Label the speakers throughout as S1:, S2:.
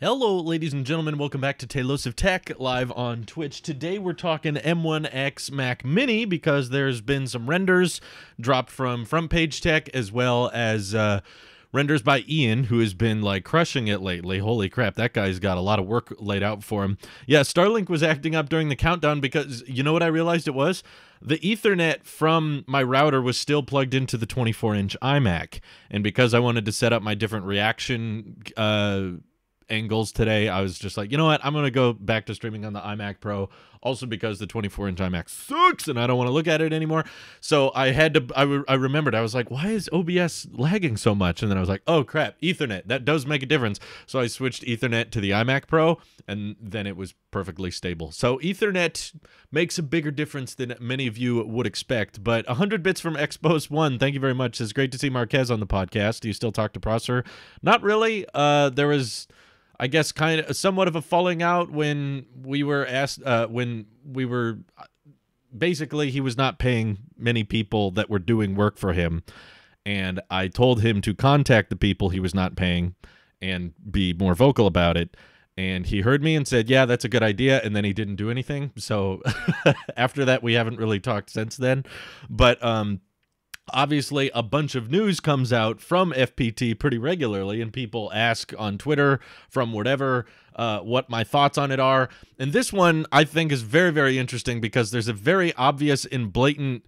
S1: Hello, ladies and gentlemen. Welcome back to Talos of Tech, live on Twitch. Today we're talking M1X Mac Mini because there's been some renders dropped from Front Page Tech, as well as renders by Ian, who has been like crushing it lately. Holy crap, that guy's got a lot of work laid out for him. Yeah, Starlink was acting up during the countdown because you know what I realized it was? The Ethernet from my router was still plugged into the 24-inch iMac, and because I wanted to set up my different reaction angles today, I was just like, you know what, I'm gonna go back to streaming on the iMac Pro, also because the 24-inch iMac sucks and I don't want to look at it anymore. So I had to, I remembered, I was like, why is OBS lagging so much? And then I was like, oh crap, Ethernet, that does make a difference. So I switched Ethernet to the iMac Pro, and then it was perfectly stable. So Ethernet makes a bigger difference than many of you would expect. But 100 bits from Expos1, thank you very much. It's great to see Marquez on the podcast. Do you still talk to Prosser? Not really. There was, I guess, kind of somewhat of a falling out when we were asked, basically he was not paying many people that were doing work for him, and I told him to contact the people he was not paying and be more vocal about it, and he heard me and said, yeah, that's a good idea, and then he didn't do anything. So after that, we haven't really talked since then. But obviously, a bunch of news comes out from FPT pretty regularly, and people ask on Twitter from whatever what my thoughts on it are. And this one, I think, is very, very interesting because there's a very obvious and blatant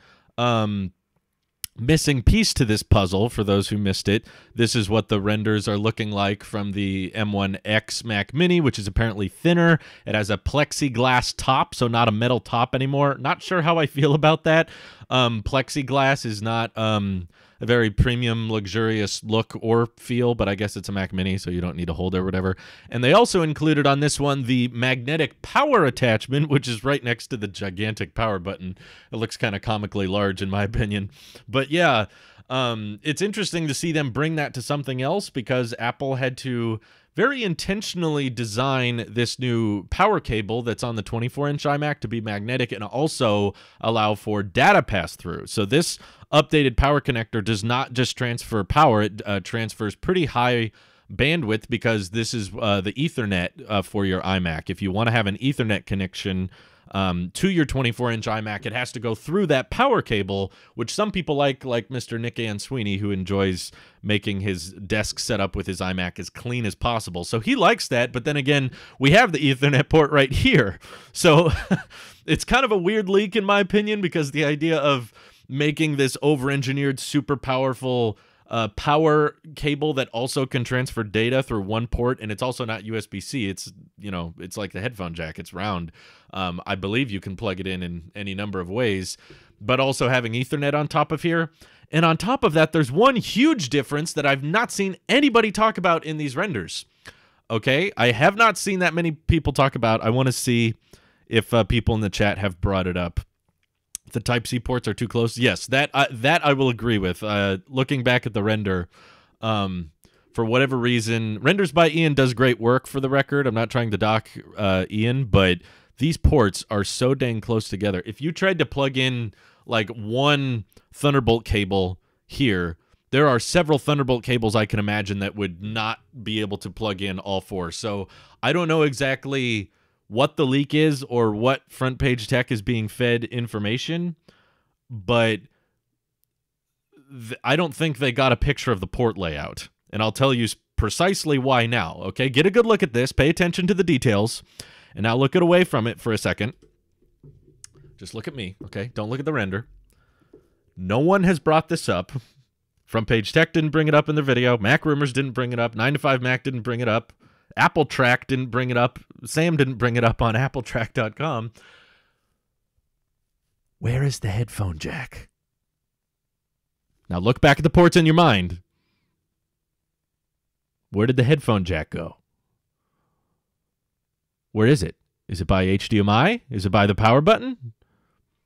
S1: missing piece to this puzzle. For those who missed it, this is what the renders are looking like from the M1X Mac Mini, which is apparently thinner. It has a plexiglass top, so not a metal top anymore. Not sure how I feel about that. Plexiglass is not a very premium, luxurious look or feel, but I guess it's a Mac Mini, so you don't need a holder or whatever. And they also included on this one the magnetic power attachment, which is right next to the gigantic power button. It looks kind of comically large, in my opinion. But yeah, it's interesting to see them bring that to something else, because Apple had to very intentionally design this new power cable that's on the 24-inch iMac to be magnetic and also allow for data pass-through. So this updated power connector does not just transfer power, it transfers pretty high bandwidth, because this is the Ethernet for your iMac. If you want to have an Ethernet connection to your 24-inch iMac, it has to go through that power cable, which some people like Mr. Nick Ann Sweeney, who enjoys making his desk setup with his iMac as clean as possible. So he likes that, but then again, we have the Ethernet port right here. So it's kind of a weird leak, in my opinion, because the idea of making this over-engineered, super powerful power cable that also can transfer data through one port, and it's also not USB-C. It's, you know, it's like the headphone jack. It's round. I believe you can plug it in any number of ways, but also having Ethernet on top of here. And on top of that, there's one huge difference that I've not seen anybody talk about in these renders. Okay, I have not seen that many people talk about. I want to see if people in the chat have brought it up. The Type-C ports are too close. Yes, that I will agree with. Looking back at the render, for whatever reason, renders by Ian does great work, for the record. I'm not trying to dock Ian, but these ports are so dang close together. If you tried to plug in like one Thunderbolt cable here, there are several Thunderbolt cables I can imagine that would not be able to plug in all four. So I don't know exactly what the leak is or what Front Page Tech is being fed information, but I don't think they got a picture of the port layout. And I'll tell you precisely why now, okay? Get a good look at this. Pay attention to the details. And now look away from it for a second. Just look at me, okay? Don't look at the render. No one has brought this up. Front Page Tech didn't bring it up in their video. Mac Rumors didn't bring it up. 9to5Mac didn't bring it up. Apple Track didn't bring it up. Sam didn't bring it up on appletrack.com. Where is the headphone jack? Now look back at the ports in your mind. Where did the headphone jack go? Where is it? Is it by HDMI? Is it by the power button?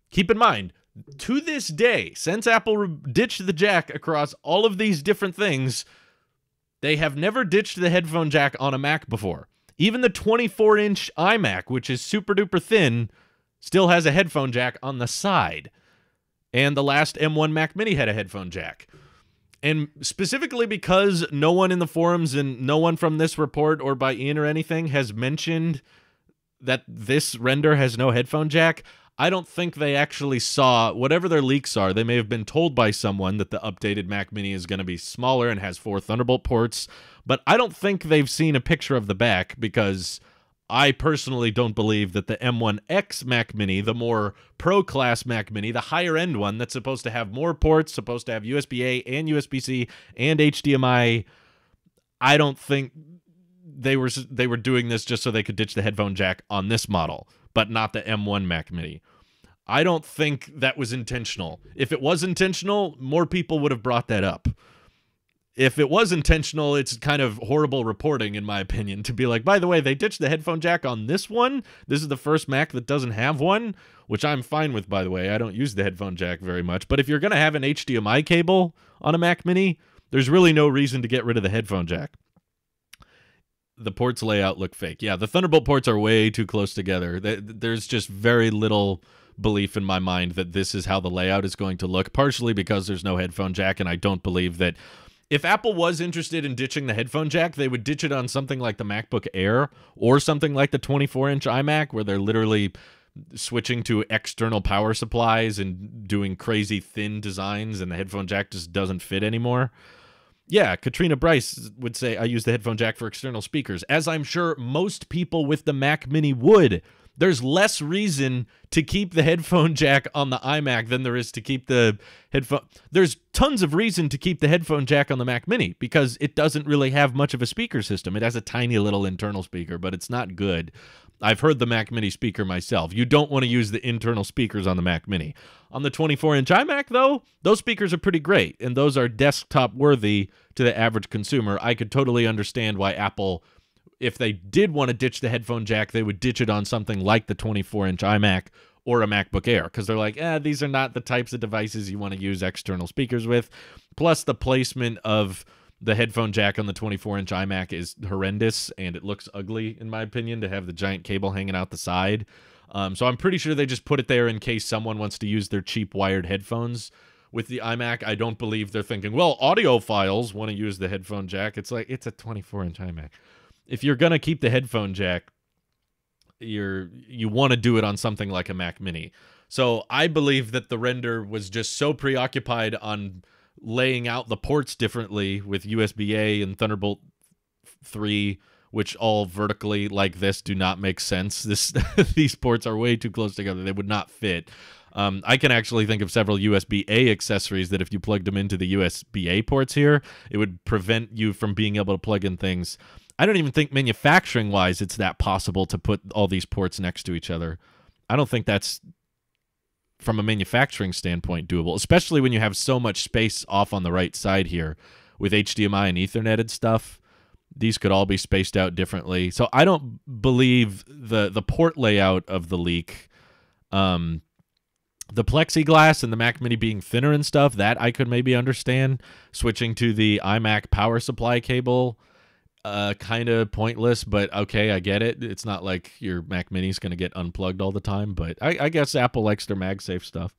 S1: Keep in mind, to this day, since Apple ditched the jack across all of these different things, they have never ditched the headphone jack on a Mac before. Even the 24-inch iMac, which is super duper thin, still has a headphone jack on the side. And the last M1 Mac Mini had a headphone jack. And specifically because no one in the forums and no one from this report or by Ian or anything has mentioned that this render has no headphone jack, I don't think they actually saw whatever their leaks are. They may have been told by someone that the updated Mac Mini is going to be smaller and has 4 Thunderbolt ports, but I don't think they've seen a picture of the back, because I personally don't believe that the M1X Mac Mini, the more pro-class Mac Mini, the higher-end one that's supposed to have more ports, supposed to have USB-A and USB-C and HDMI, I don't think they were doing this just so they could ditch the headphone jack on this model, but not the M1 Mac Mini. I don't think that was intentional. If it was intentional, more people would have brought that up. If it was intentional, it's kind of horrible reporting, in my opinion, to be like, by the way, they ditched the headphone jack on this one. This is the first Mac that doesn't have one, which I'm fine with, by the way. I don't use the headphone jack very much. But if you're going to have an HDMI cable on a Mac Mini, there's really no reason to get rid of the headphone jack. The ports layout look fake. Yeah, the Thunderbolt ports are way too close together. There's just very little belief in my mind that this is how the layout is going to look, partially because there's no headphone jack, and I don't believe that if Apple was interested in ditching the headphone jack, they would ditch it on something like the MacBook Air or something like the 24-inch iMac, where they're literally switching to external power supplies and doing crazy thin designs, and the headphone jack just doesn't fit anymore. Yeah, Katrina Bryce would say, I use the headphone jack for external speakers, as I'm sure most people with the Mac Mini would. There's less reason to keep the headphone jack on the iMac than there is to keep the headphone. There's tons of reason to keep the headphone jack on the Mac Mini, because it doesn't really have much of a speaker system. It has a tiny little internal speaker, but it's not good. I've heard the Mac Mini speaker myself. You don't want to use the internal speakers on the Mac Mini. On the 24-inch iMac, though, those speakers are pretty great, and those are desktop-worthy to the average consumer. I could totally understand why Apple, if they did want to ditch the headphone jack, they would ditch it on something like the 24-inch iMac or a MacBook Air, because they're like, these are not the types of devices you want to use external speakers with. Plus, the placement of the headphone jack on the 24-inch iMac is horrendous, and it looks ugly, in my opinion, to have the giant cable hanging out the side. So I'm pretty sure they just put it there in case someone wants to use their cheap wired headphones with the iMac. I don't believe they're thinking, well, audiophiles want to use the headphone jack. It's like, it's a 24-inch iMac. If you're going to keep the headphone jack, you want to do it on something like a Mac Mini. So I believe that the render was just so preoccupied on laying out the ports differently with USB-A and Thunderbolt 3, which all vertically like this do not make sense. These ports are way too close together. They would not fit. I can actually think of several USB-A accessories that if you plugged them into the USB-A ports here, it would prevent you from being able to plug in things. I don't even think manufacturing-wise it's that possible to put all these ports next to each other. I don't think that's, from a manufacturing standpoint, doable, especially when you have so much space off on the right side here with HDMI and Etherneted stuff. These could all be spaced out differently. So I don't believe the port layout of the leak. The plexiglass and the Mac Mini being thinner and stuff, that I could maybe understand. Switching to the iMac power supply cable, kind of pointless, but okay, I get it. It's not like your Mac Mini's going to get unplugged all the time, but I guess Apple likes their MagSafe stuff.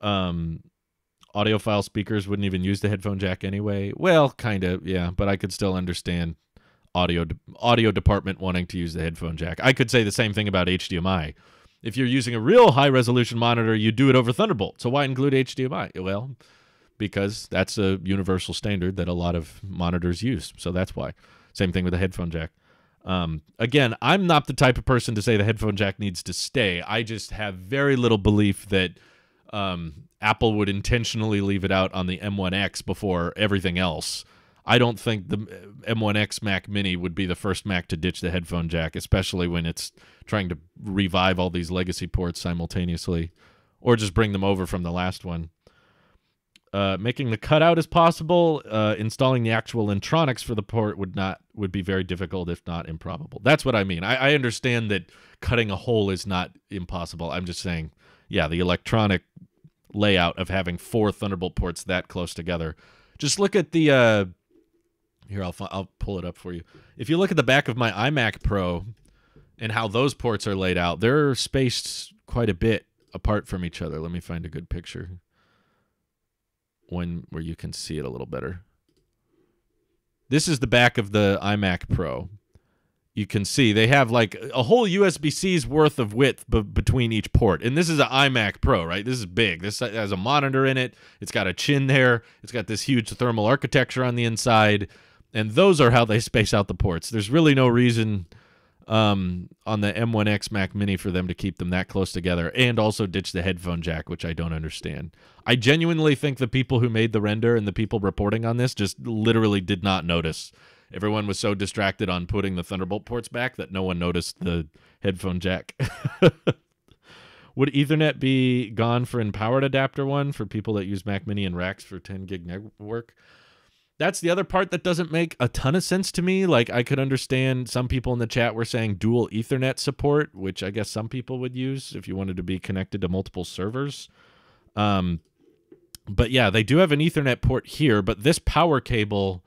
S1: Audiophile speakers wouldn't even use the headphone jack anyway. Well, kind of, yeah, but I could still understand audio department wanting to use the headphone jack. I could say the same thing about HDMI. If you're using a real high-resolution monitor, you do it over Thunderbolt. So why include HDMI? Well, because that's a universal standard that a lot of monitors use. So that's why. Same thing with the headphone jack. Again, I'm not the type of person to say the headphone jack needs to stay. I just have very little belief that Apple would intentionally leave it out on the M1X before everything else. I don't think the M1X Mac Mini would be the first Mac to ditch the headphone jack, especially when it's trying to revive all these legacy ports simultaneously, or just bring them over from the last one. Making the cutout as possible, installing the actual electronics for the port would be very difficult, if not improbable. That's what I mean. I understand that cutting a hole is not impossible. I'm just saying, yeah, the electronic layout of having 4 Thunderbolt ports that close together. Just look at the here, I'll pull it up for you. If you look at the back of my iMac Pro and how those ports are laid out, they're spaced quite a bit apart from each other. Let me find a good picture. one where you can see it a little better. This is the back of the iMac Pro. You can see they have like a whole USB-C's worth of width between each port. And this is an iMac Pro, right? This is big. This has a monitor in it. It's got a chin there. It's got this huge thermal architecture on the inside. And those are how they space out the ports. There's really no reason on the M1X Mac Mini for them to keep them that close together and also ditch the headphone jack, which I don't understand. I genuinely think the people who made the render and the people reporting on this just literally did not notice. Everyone was so distracted on putting the Thunderbolt ports back that no one noticed the headphone jack. Would Ethernet be gone for Empowered Adapter 1 for people that use Mac Mini and racks for 10 gig network? That's the other part that doesn't make a ton of sense to me. Like, I could understand some people in the chat were saying dual Ethernet support, which I guess some people would use if you wanted to be connected to multiple servers. But yeah, they do have an Ethernet port here, but this power cable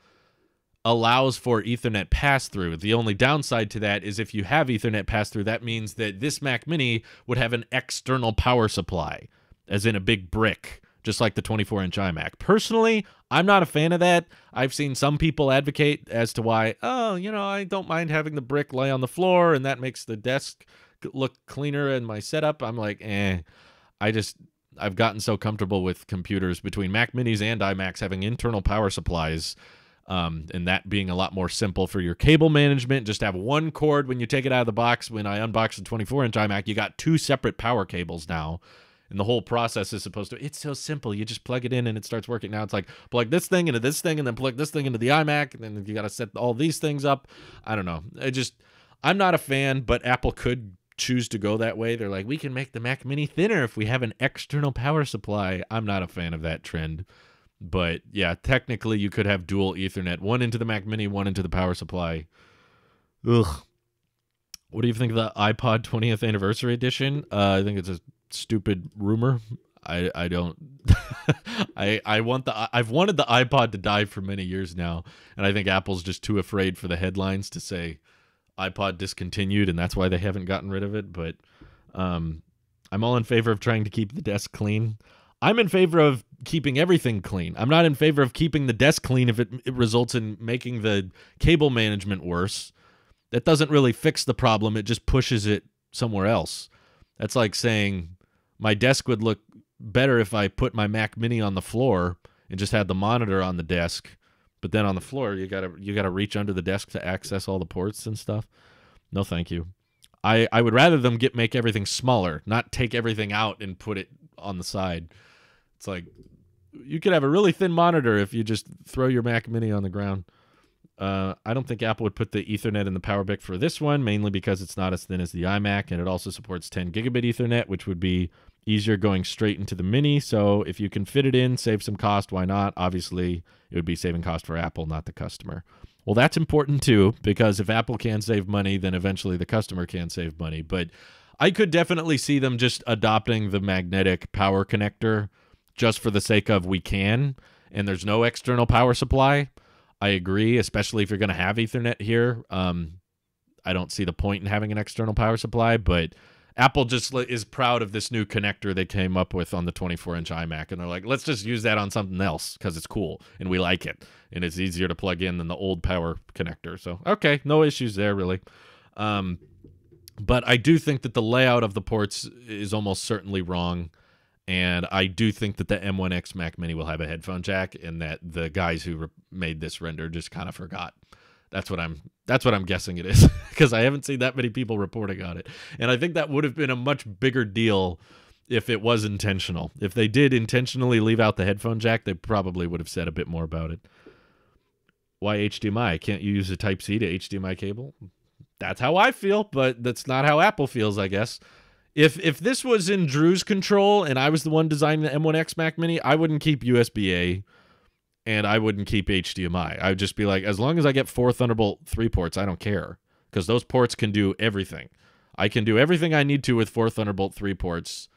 S1: allows for Ethernet pass-through. The only downside to that is if you have Ethernet pass-through, that means that this Mac Mini would have an external power supply, as in a big brick, just like the 24-inch iMac. Personally, I'm not a fan of that. I've seen some people advocate as to why, oh, you know, I don't mind having the brick lay on the floor, and that makes the desk look cleaner in my setup. I'm like, I've gotten so comfortable with computers between Mac Minis and iMacs having internal power supplies, and that being a lot more simple for your cable management. Just have one cord when you take it out of the box. When I unboxed the 24-inch iMac, you got 2 separate power cables now. And the whole process is supposed to, it's so simple. You just plug it in and it starts working. Now it's like, plug this thing into this thing and then plug this thing into the iMac. And then you got to set all these things up. I don't know. I'm not a fan, but Apple could choose to go that way. They're like, we can make the Mac Mini thinner if we have an external power supply. I'm not a fan of that trend. But yeah, technically you could have dual Ethernet, one into the Mac Mini, one into the power supply. Ugh. What do you think of the iPod 20th anniversary edition? I think it's a stupid rumor. I don't I've wanted the iPod to die for many years now, and I think Apple's just too afraid for the headlines to say iPod discontinued, and that's why they haven't gotten rid of it. But I'm all in favor of trying to keep the desk clean. I'm in favor of keeping everything clean. I'm not in favor of keeping the desk clean if it results in making the cable management worse. That doesn't really fix the problem. It just pushes it somewhere else. That's like saying my desk would look better if I put my Mac Mini on the floor and just had the monitor on the desk. But then on the floor, you gotta reach under the desk to access all the ports and stuff. No, thank you. I would rather them make everything smaller, not take everything out and put it on the side. It's like, you could have a really thin monitor if you just throw your Mac Mini on the ground. I don't think Apple would put the Ethernet in the power brick for this one, mainly because it's not as thin as the iMac, and it also supports 10 gigabit Ethernet, which would be easier going straight into the Mini. So if you can fit it in, save some cost, why not? Obviously, it would be saving cost for Apple, not the customer. Well, that's important too, because if Apple can save money, then eventually the customer can save money. But I could definitely see them just adopting the magnetic power connector just for the sake of we can, and there's no external power supply. I agree, especially if you're going to have Ethernet here. I don't see the point in having an external power supply, but Apple just is proud of this new connector they came up with on the 24-inch iMac, and they're like, let's just use that on something else because it's cool, and we like it, and it's easier to plug in than the old power connector. So, okay, no issues there, really. But I do think that the layout of the ports is almost certainly wrong. And I do think that the M1X Mac Mini will have a headphone jack, and that the guys who made this render just kind of forgot. That's what I'm guessing it is, because I haven't seen that many people reporting on it. And I think that would have been a much bigger deal if it was intentional. If they did intentionally leave out the headphone jack, they probably would have said a bit more about it. Why HDMI? Can't you use a Type-C to HDMI cable? That's how I feel, but that's not how Apple feels, I guess. If this was in Drew's control and I was the one designing the M1X Mac Mini, I wouldn't keep USB-A and I wouldn't keep HDMI. I would just be like, as long as I get 4 Thunderbolt 3 ports, I don't care, because those ports can do everything. I can do everything I need to with 4 Thunderbolt 3 ports,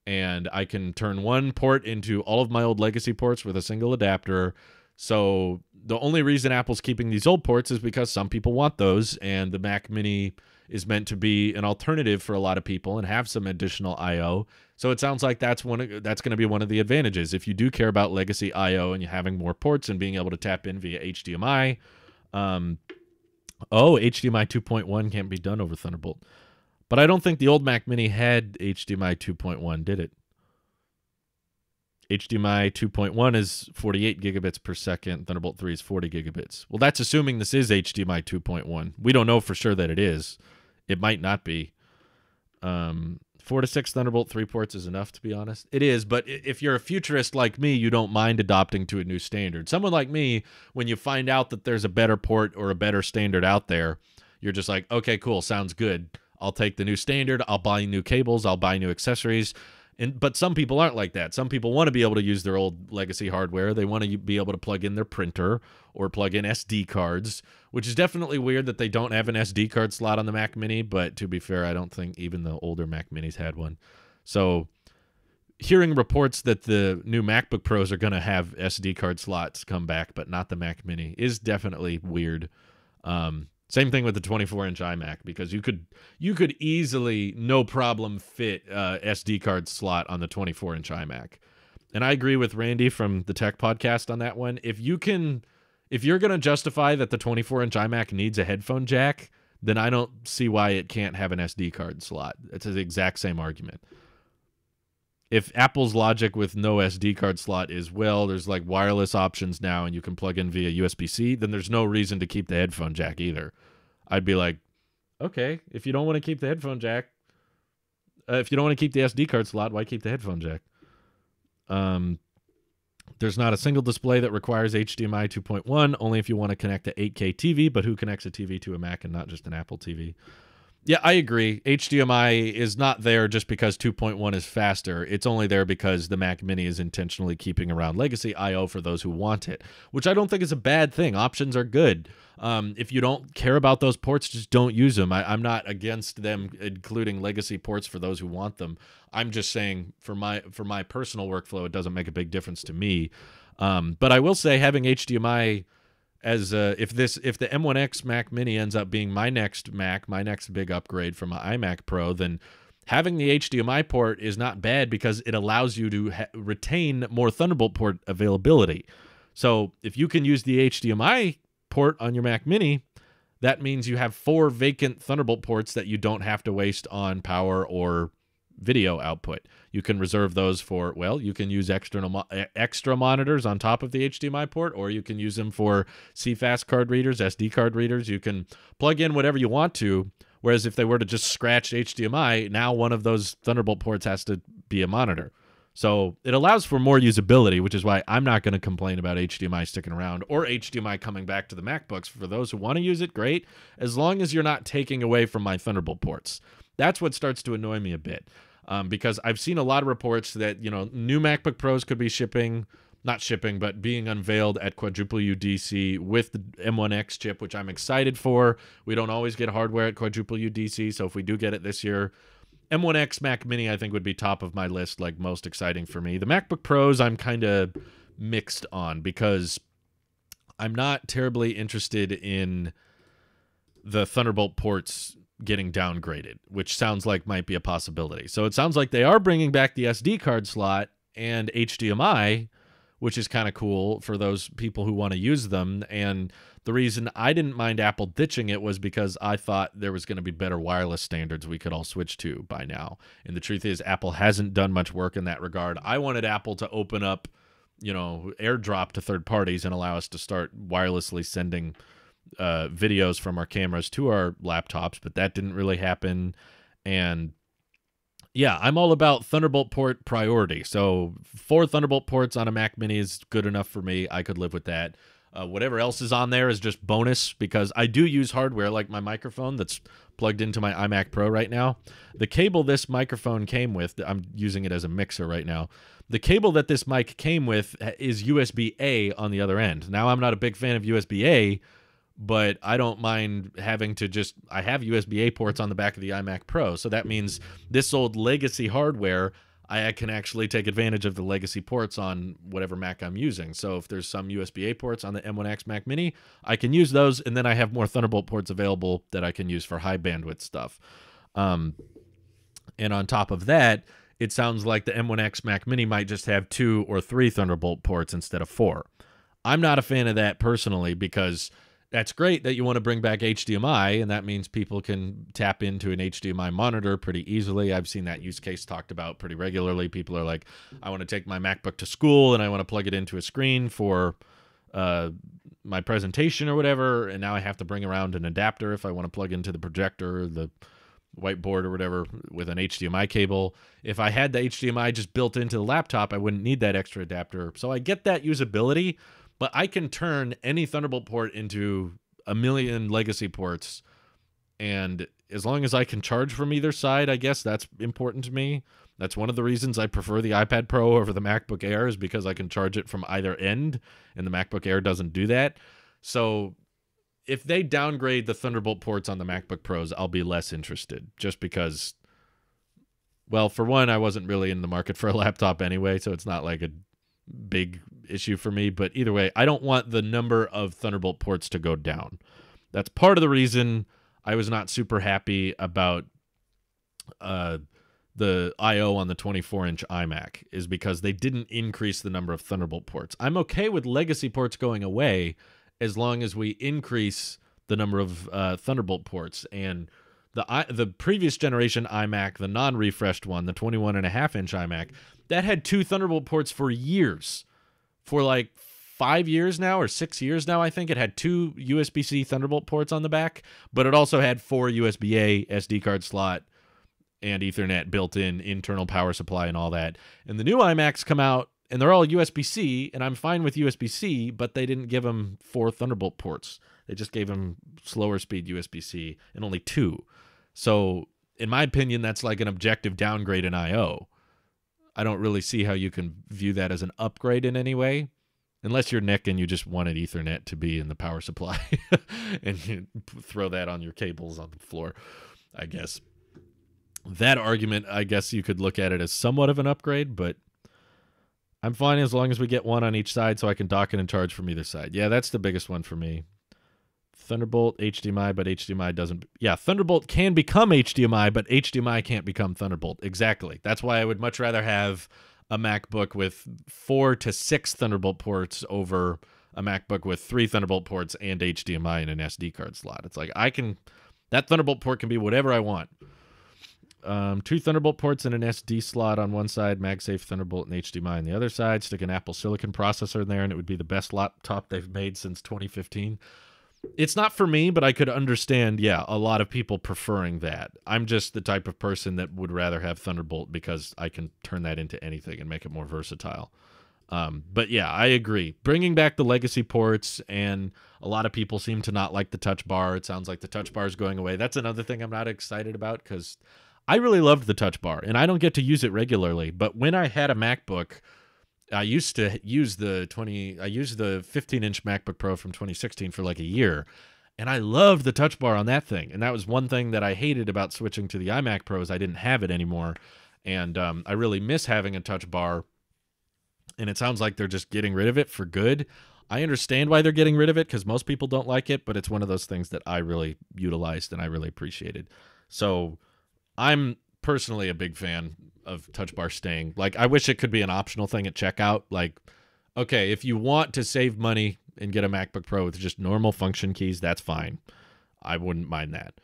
S1: and I can turn one port into all of my old legacy ports with a single adapter. So The only reason Apple's keeping these old ports is because some people want those, and the Mac Mini is meant to be an alternative for a lot of people and have some additional I/O. So it sounds like that's going to be one of the advantages. If you do care about legacy I/O and you're having more ports and being able to tap in via HDMI. HDMI 2.1 can't be done over Thunderbolt. But I don't think the old Mac Mini had HDMI 2.1, did it? HDMI 2.1 is 48 gigabits per second. Thunderbolt 3 is 40 gigabits. Well, that's assuming this is HDMI 2.1. We don't know for sure that it is. It might not be. 4 to 6 Thunderbolt 3 ports is enough, to be honest. It is, but if you're a futurist like me, you don't mind adopting to a new standard. Someone like me, when you find out that there's a better port or a better standard out there, you're just like, okay, cool, sounds good. I'll take the new standard. I'll buy new cables. I'll buy new accessories. But some people aren't like that. Some people want to be able to use their old legacy hardware. They want to be able to plug in their printer or plug in SD cards, which is definitely weird that they don't have an SD card slot on the Mac Mini. But to be fair, I don't think even the older Mac Minis had one. So hearing reports that the new MacBook Pros are going to have SD card slots come back, but not the Mac Mini, is definitely weird. Same thing with the 24-inch iMac, because you could easily, no problem, fit SD card slot on the 24-inch iMac. And I agree with Randy from the Tech Podcast on that one. If you're going to justify that the 24-inch iMac needs a headphone jack, then I don't see why it can't have an SD card slot. It's the exact same argument. If Apple's logic with no SD card slot is, well, there's like wireless options now and you can plug in via USB-C, then there's no reason to keep the headphone jack either. I'd be like, okay, if you don't want to keep the headphone jack, if you don't want to keep the SD card slot, why keep the headphone jack? There's not a single display that requires HDMI 2.1, only if you want to connect to 8K TV, but who connects a TV to a Mac and not just an Apple TV? Yeah, I agree. HDMI is not there just because 2.1 is faster. It's only there because the Mac Mini is intentionally keeping around legacy I/O for those who want it, which I don't think is a bad thing. Options are good. If you don't care about those ports, just don't use them. I'm not against them including legacy ports for those who want them. I'm just saying for my personal workflow, it doesn't make a big difference to me. But I will say having HDMI as if the M1X Mac Mini ends up being my next Mac, my next big upgrade from my iMac Pro, then having the HDMI port is not bad because it allows you to retain more Thunderbolt port availability. So if you can use the HDMI port on your Mac Mini, that means you have 4 vacant Thunderbolt ports that you don't have to waste on power or video output. You can reserve those for, well, you can use extra monitors on top of the HDMI port, or you can use them for CFast card readers, SD card readers. You can plug in whatever you want to, whereas if they were to just scratch HDMI, now one of those Thunderbolt ports has to be a monitor. So it allows for more usability, which is why I'm not going to complain about HDMI sticking around or HDMI coming back to the MacBooks. For those who want to use it, great, as long as you're not taking away from my Thunderbolt ports. That's what starts to annoy me a bit, because I've seen a lot of reports that, new MacBook Pros could be but being unveiled at Quadruple UDC with the M1X chip, which I'm excited for. We don't always get hardware at Quadruple UDC, so if we do get it this year, M1X Mac Mini I think would be top of my list, like most exciting for me. The MacBook Pros I'm kind of mixed on because I'm not terribly interested in the Thunderbolt ports getting downgraded, which sounds like might be a possibility. So it sounds like they are bringing back the SD card slot and HDMI, which is kind of cool for those people who want to use them. And the reason I didn't mind Apple ditching it was because I thought there was going to be better wireless standards we could all switch to by now. And the truth is, Apple hasn't done much work in that regard. I wanted Apple to open up, AirDrop to third parties and allow us to start wirelessly sending videos from our cameras to our laptops, but that didn't really happen. And yeah, I'm all about Thunderbolt port priority. So 4 Thunderbolt ports on a Mac Mini is good enough for me. I could live with that. Whatever else is on there is just bonus, because I do use hardware like my microphone that's plugged into my iMac Pro right now. The cable this microphone came with, I'm using it as a mixer right now. The cable that this mic came with is USB-A on the other end. Now, I'm not a big fan of USB-A, but I don't mind having to I have USB-A ports on the back of the iMac Pro. So that means this old legacy hardware, I can actually take advantage of the legacy ports on whatever Mac I'm using. So if there's some USB-A ports on the M1X Mac Mini, I can use those, and then I have more Thunderbolt ports available that I can use for high bandwidth stuff. And on top of that, it sounds like the M1X Mac Mini might just have 2 or 3 Thunderbolt ports instead of 4. I'm not a fan of that personally, because that's great that you want to bring back HDMI, and that means people can tap into an HDMI monitor pretty easily. I've seen that use case talked about pretty regularly. People are like, I want to take my MacBook to school and I want to plug it into a screen for my presentation or whatever, and now I have to bring around an adapter if I want to plug into the projector or the whiteboard or whatever with an HDMI cable. If I had the HDMI just built into the laptop, I wouldn't need that extra adapter. So I get that usability, but I can turn any Thunderbolt port into a million legacy ports, and as long as I can charge from either side, I guess that's important to me. That's one of the reasons I prefer the iPad Pro over the MacBook Air, is because I can charge it from either end, and the MacBook Air doesn't do that. So if they downgrade the Thunderbolt ports on the MacBook Pros, I'll be less interested, just because, well, for one, I wasn't really in the market for a laptop anyway, so it's not like a big issue for me. But either way, I don't want the number of Thunderbolt ports to go down. That's part of the reason I was not super happy about the I/O on the 24-inch iMac, is because they didn't increase the number of Thunderbolt ports. I'm okay with legacy ports going away as long as we increase the number of Thunderbolt ports. And the previous generation iMac, the non-refreshed one, the 21.5-inch iMac, that had 2 Thunderbolt ports for years. For like 5 years now, or 6 years now, I think. It had 2 USB-C Thunderbolt ports on the back, but it also had 4 USB-A SD card slot and Ethernet built-in internal power supply and all that. And the new iMacs come out, and they're all USB-C, and I'm fine with USB-C, but they didn't give them 4 Thunderbolt ports. They just gave them slower speed USB-C and only 2. So, in my opinion, that's like an objective downgrade in I/O. I don't really see how you can view that as an upgrade in any way, unless you're Nick and you just wanted Ethernet to be in the power supply and you throw that on your cables on the floor, I guess. That argument, I guess you could look at it as somewhat of an upgrade, but I'm fine as long as we get one on each side so I can dock it and charge from either side. Yeah, that's the biggest one for me. Thunderbolt, HDMI, but HDMI doesn't... Yeah, Thunderbolt can become HDMI, but HDMI can't become Thunderbolt. Exactly. That's why I would much rather have a MacBook with 4 to 6 Thunderbolt ports over a MacBook with 3 Thunderbolt ports and HDMI and an SD card slot. It's like, I can... That Thunderbolt port can be whatever I want. 2 Thunderbolt ports and an SD slot on one side, Magsafe, Thunderbolt, and HDMI on the other side. Stick an Apple Silicon processor in there, and it would be the best laptop they've made since 2015. It's not for me, but I could understand, yeah, a lot of people preferring that. I'm just the type of person that would rather have Thunderbolt because I can turn that into anything and make it more versatile. But yeah, I agree. Bringing back the legacy ports, and a lot of people seem to not like the touch bar. It sounds like the touch bar is going away. That's another thing I'm not excited about, because I really loved the touch bar, and I don't get to use it regularly. But when I had a MacBook, I used to use the 15-inch MacBook Pro from 2016 for like a year, and I loved the touch bar on that thing. And that was one thing that I hated about switching to the iMac Pros. I didn't have it anymore, and I really miss having a touch bar. And it sounds like they're just getting rid of it for good. I understand why they're getting rid of it, because most people don't like it, but it's one of those things that I really utilized and I really appreciated. So I'm personally a big fan of touch bar staying. Like, I wish it could be an optional thing at checkout. Like, okay, if you want to save money and get a MacBook Pro with just normal function keys, that's fine. I wouldn't mind that.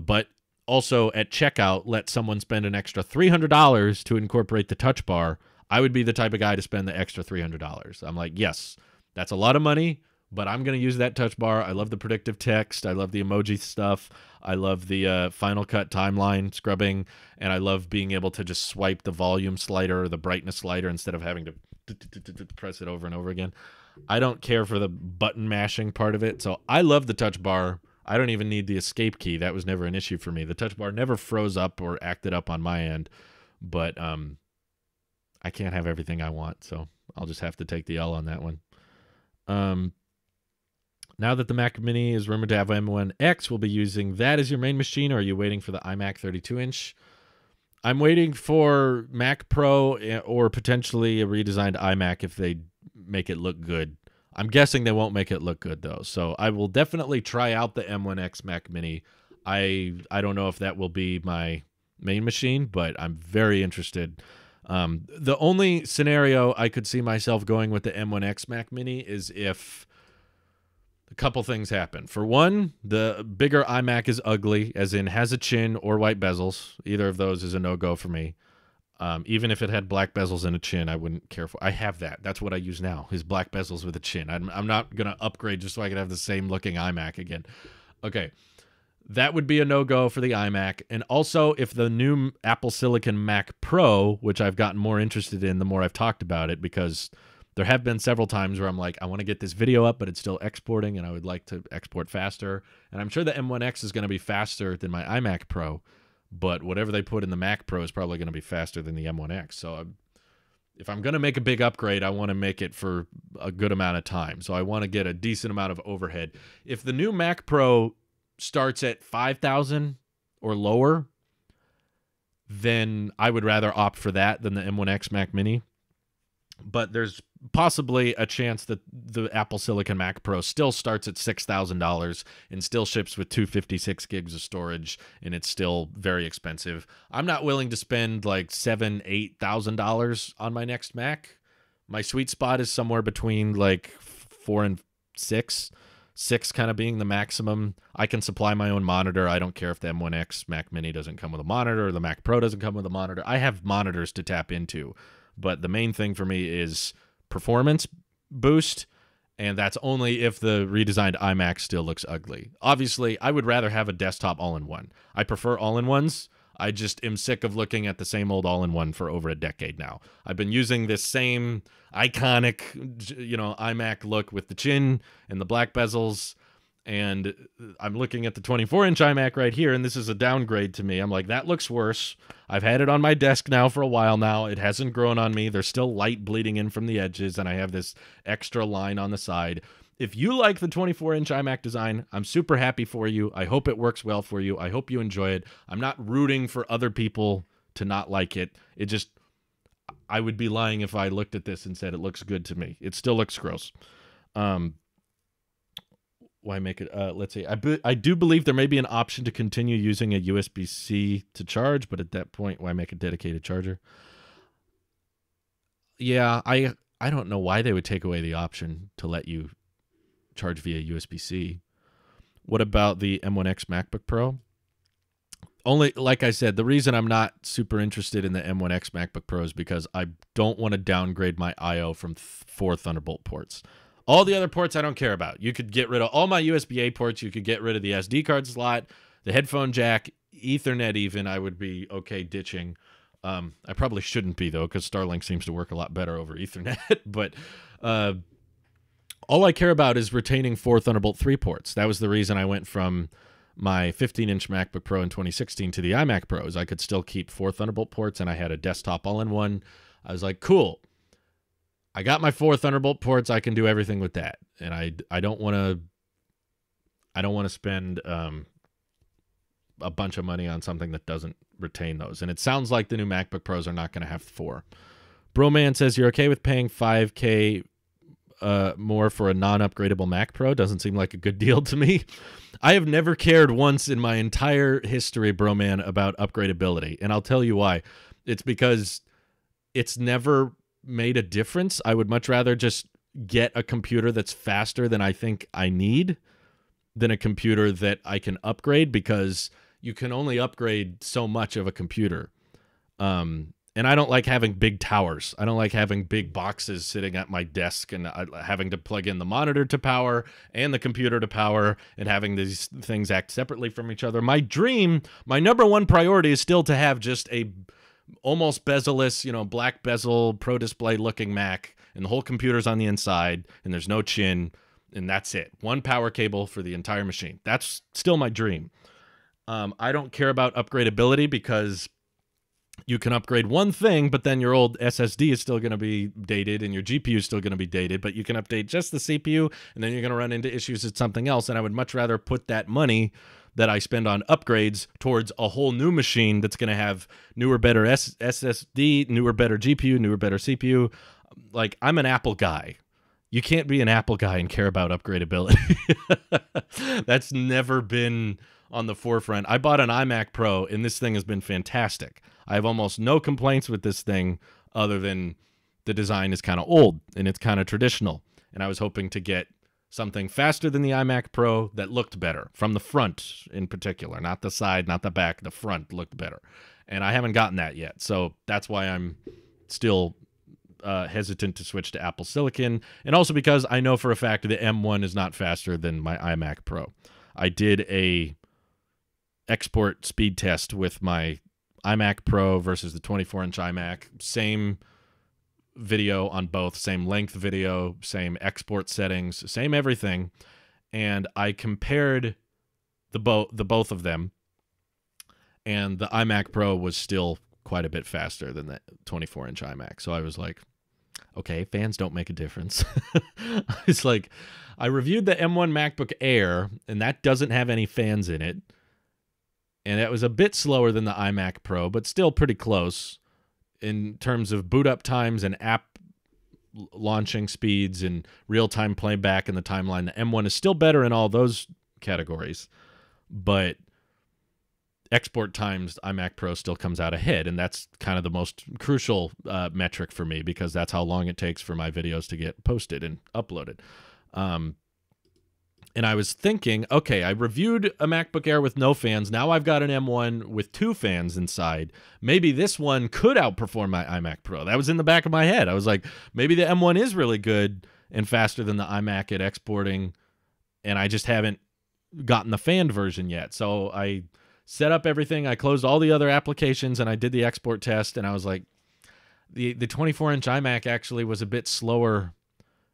S1: But also at checkout, let someone spend an extra $300 to incorporate the touch bar. I would be the type of guy to spend the extra $300. I'm like, yes, that's a lot of money, but I'm going to use that touch bar. I love the predictive text. I love the emoji stuff. I love the Final Cut timeline scrubbing, and I love being able to just swipe the volume slider or the brightness slider instead of having to press it over and over again. I don't care for the button mashing part of it, so I love the touch bar. I don't even need the escape key. That was never an issue for me. The touch bar never froze up or acted up on my end, but I can't have everything I want, so I'll just have to take the L on that one. Now that the Mac Mini is rumored to have M1X, we'll be using that as your main machine, or are you waiting for the iMac 32-inch? I'm waiting for Mac Pro or potentially a redesigned iMac if they make it look good. I'm guessing they won't make it look good, though. So I will definitely try out the M1X Mac Mini. I don't know if that will be my main machine, but I'm very interested. The only scenario I could see myself going with the M1X Mac Mini is if a couple things happen. For one, the bigger iMac is ugly, as in has a chin or white bezels. Either of those is a no-go for me. Even if it had black bezels and a chin, I wouldn't care for. I have that. That's what I use now, is black bezels with a chin. I'm not going to upgrade just so I can have the same looking iMac again. Okay. That would be a no-go for the iMac. And also, if the new Apple Silicon Mac Pro, which I've gotten more interested in the more I've talked about it, because there have been several times where I'm like, I want to get this video up, but it's still exporting, and I would like to export faster. And I'm sure the M1X is going to be faster than my iMac Pro, but whatever they put in the Mac Pro is probably going to be faster than the M1X. So if I'm going to make a big upgrade, I want to make it for a good amount of time. So I want to get a decent amount of overhead. If the new Mac Pro starts at $5,000 or lower, then I would rather opt for that than the M1X Mac Mini. But there's possibly a chance that the Apple Silicon Mac Pro still starts at $6,000 and still ships with 256 gigs of storage, and it's still very expensive. I'm not willing to spend like $7,000, $8,000 on my next Mac. My sweet spot is somewhere between like 4 and 6. 6 kind of being the maximum. I can supply my own monitor. I don't care if the M1X Mac Mini doesn't come with a monitor or the Mac Pro doesn't come with a monitor. I have monitors to tap into, but the main thing for me is performance boost, and that's only if the redesigned iMac still looks ugly. Obviously, I would rather have a desktop all-in-one. I prefer all-in-ones. I just am sick of looking at the same old all-in-one for over a decade now. I've been using this same iconic, iMac look with the chin and the black bezels, and I'm looking at the 24-inch iMac right here, and this is a downgrade to me. I'm like, that looks worse. I've had it on my desk now for a while now. It hasn't grown on me. There's still light bleeding in from the edges, and I have this extra line on the side. If you like the 24-inch iMac design, I'm super happy for you. I hope it works well for you. I hope you enjoy it. I'm not rooting for other people to not like it. I would be lying if I looked at this and said it looks good to me. It still looks gross. Why make it? Let's see. I do believe there may be an option to continue using a USB-C to charge, but at that point, why make a dedicated charger? Yeah, I don't know why they would take away the option to let you charge via USB-C. What about the M1X MacBook Pro? Only, like I said, the reason I'm not super interested in the M1X MacBook Pro is because I don't want to downgrade my I/O from 4 Thunderbolt ports. All the other ports I don't care about. You could get rid of all my USB-A ports. You could get rid of the SD card slot, the headphone jack, Ethernet even I would be okay ditching. I probably shouldn't be, though, because Starlink seems to work a lot better over Ethernet. But all I care about is retaining 4 Thunderbolt 3 ports. That was the reason I went from my 15-inch MacBook Pro in 2016 to the iMac Pros. I could still keep 4 Thunderbolt ports, and I had a desktop all-in-one. I was like, cool. I got my 4 Thunderbolt ports. I can do everything with that, and I don't want to spend a bunch of money on something that doesn't retain those. And it sounds like the new MacBook Pros are not going to have 4. Broman says you're okay with paying $5K more for a non-upgradable Mac Pro. Doesn't seem like a good deal to me. I have never cared once in my entire history, Broman, about upgradability, and I'll tell you why. It's because it's never made a difference. I would much rather just get a computer that's faster than I think I need than a computer that I can upgrade, because you can only upgrade so much of a computer. And I don't like having big towers. I don't like having big boxes sitting at my desk and having to plug in the monitor to power and the computer to power and having these things act separately from each other. My dream, my number one priority is still to have just a almost bezel-less, black bezel, Pro Display looking Mac, and the whole computer's on the inside, and there's no chin, and that's it. One power cable for the entire machine. That's still my dream. I don't care about upgradability because you can upgrade one thing, but then your old SSD is still going to be dated and your GPU is still going to be dated, but you can update just the CPU, and then you're going to run into issues with something else, and I would much rather put that money that I spend on upgrades towards a whole new machine that's going to have newer, better SSD, newer, better GPU, newer, better CPU. Like, I'm an Apple guy. You can't be an Apple guy and care about upgradability. That's never been on the forefront. I bought an iMac Pro, and this thing has been fantastic. I have almost no complaints with this thing other than the design is kind of old and it's kind of traditional. And I was hoping to get something faster than the iMac Pro that looked better, from the front in particular, not the side, not the back. The front looked better. And I haven't gotten that yet. So that's why I'm still hesitant to switch to Apple Silicon, and also because I know for a fact the M1 is not faster than my iMac Pro. I did a export speed test with my iMac Pro versus the 24-inch iMac. Same video on both, same length video, same export settings, same everything, and I compared the both of them, and the iMac Pro was still quite a bit faster than the 24-inch iMac. So I was like, okay, fans don't make a difference. It's like, I reviewed the M1 MacBook Air, and that doesn't have any fans in it. And it was a bit slower than the iMac Pro, but still pretty close in terms of boot up times and app launching speeds and real-time playback in the timeline. The M1 is still better in all those categories, but export times, iMac Pro still comes out ahead, and that's kind of the most crucial metric for me, because that's how long it takes for my videos to get posted and uploaded. And I was thinking, okay, I reviewed a MacBook Air with no fans. Now I've got an M1 with 2 fans inside. Maybe this one could outperform my iMac Pro. That was in the back of my head. I was like, maybe the M1 is really good and faster than the iMac at exporting, and I just haven't gotten the fanned version yet. So I set up everything. I closed all the other applications, and I did the export test, and I was like, the 24-inch iMac actually was a bit slower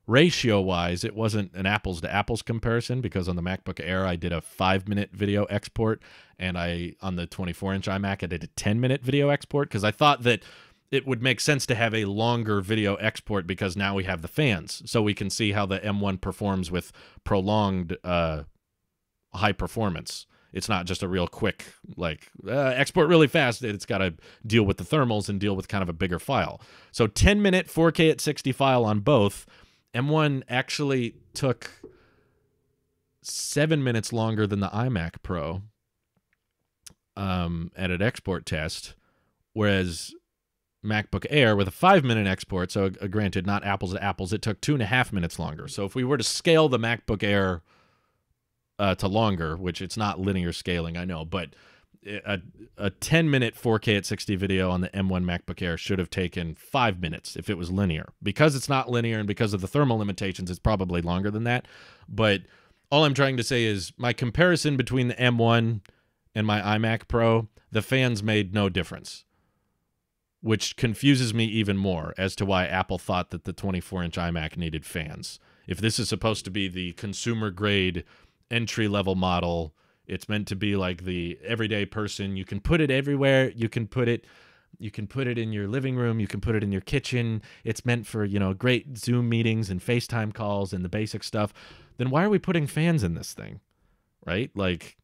S1: ratio-wise. It wasn't an apples-to-apples comparison, because on the MacBook Air, I did a 5-minute video export, and on the 24-inch iMac, I did a 10-minute video export, because I thought that it would make sense to have a longer video export, because now we have the fans, so we can see how the M1 performs with prolonged high performance. It's not just a real quick, like, export really fast. It's got to deal with the thermals and deal with kind of a bigger file. So 10-minute 4K at 60 file on both. M1 actually took 7 minutes longer than the iMac Pro at an export test, whereas MacBook Air with a 5-minute export, so granted, not apples to apples, it took 2.5 minutes longer. So if we were to scale the MacBook Air to longer, which it's not linear scaling, I know, but a 10-minute 4K at 60 video on the M1 MacBook Air should have taken 5 minutes if it was linear. Because it's not linear and because of the thermal limitations, it's probably longer than that. But all I'm trying to say is my comparison between the M1 and my iMac Pro, the fans made no difference, which confuses me even more as to why Apple thought that the 24-inch iMac needed fans. If this is supposed to be the consumer-grade entry-level model, it's meant to be like the everyday person. You can put it everywhere. You can put it in your living room. You can put it in your kitchen. It's meant for, great Zoom meetings and FaceTime calls and the basic stuff. Then why are we putting fans in this thing, right? Like,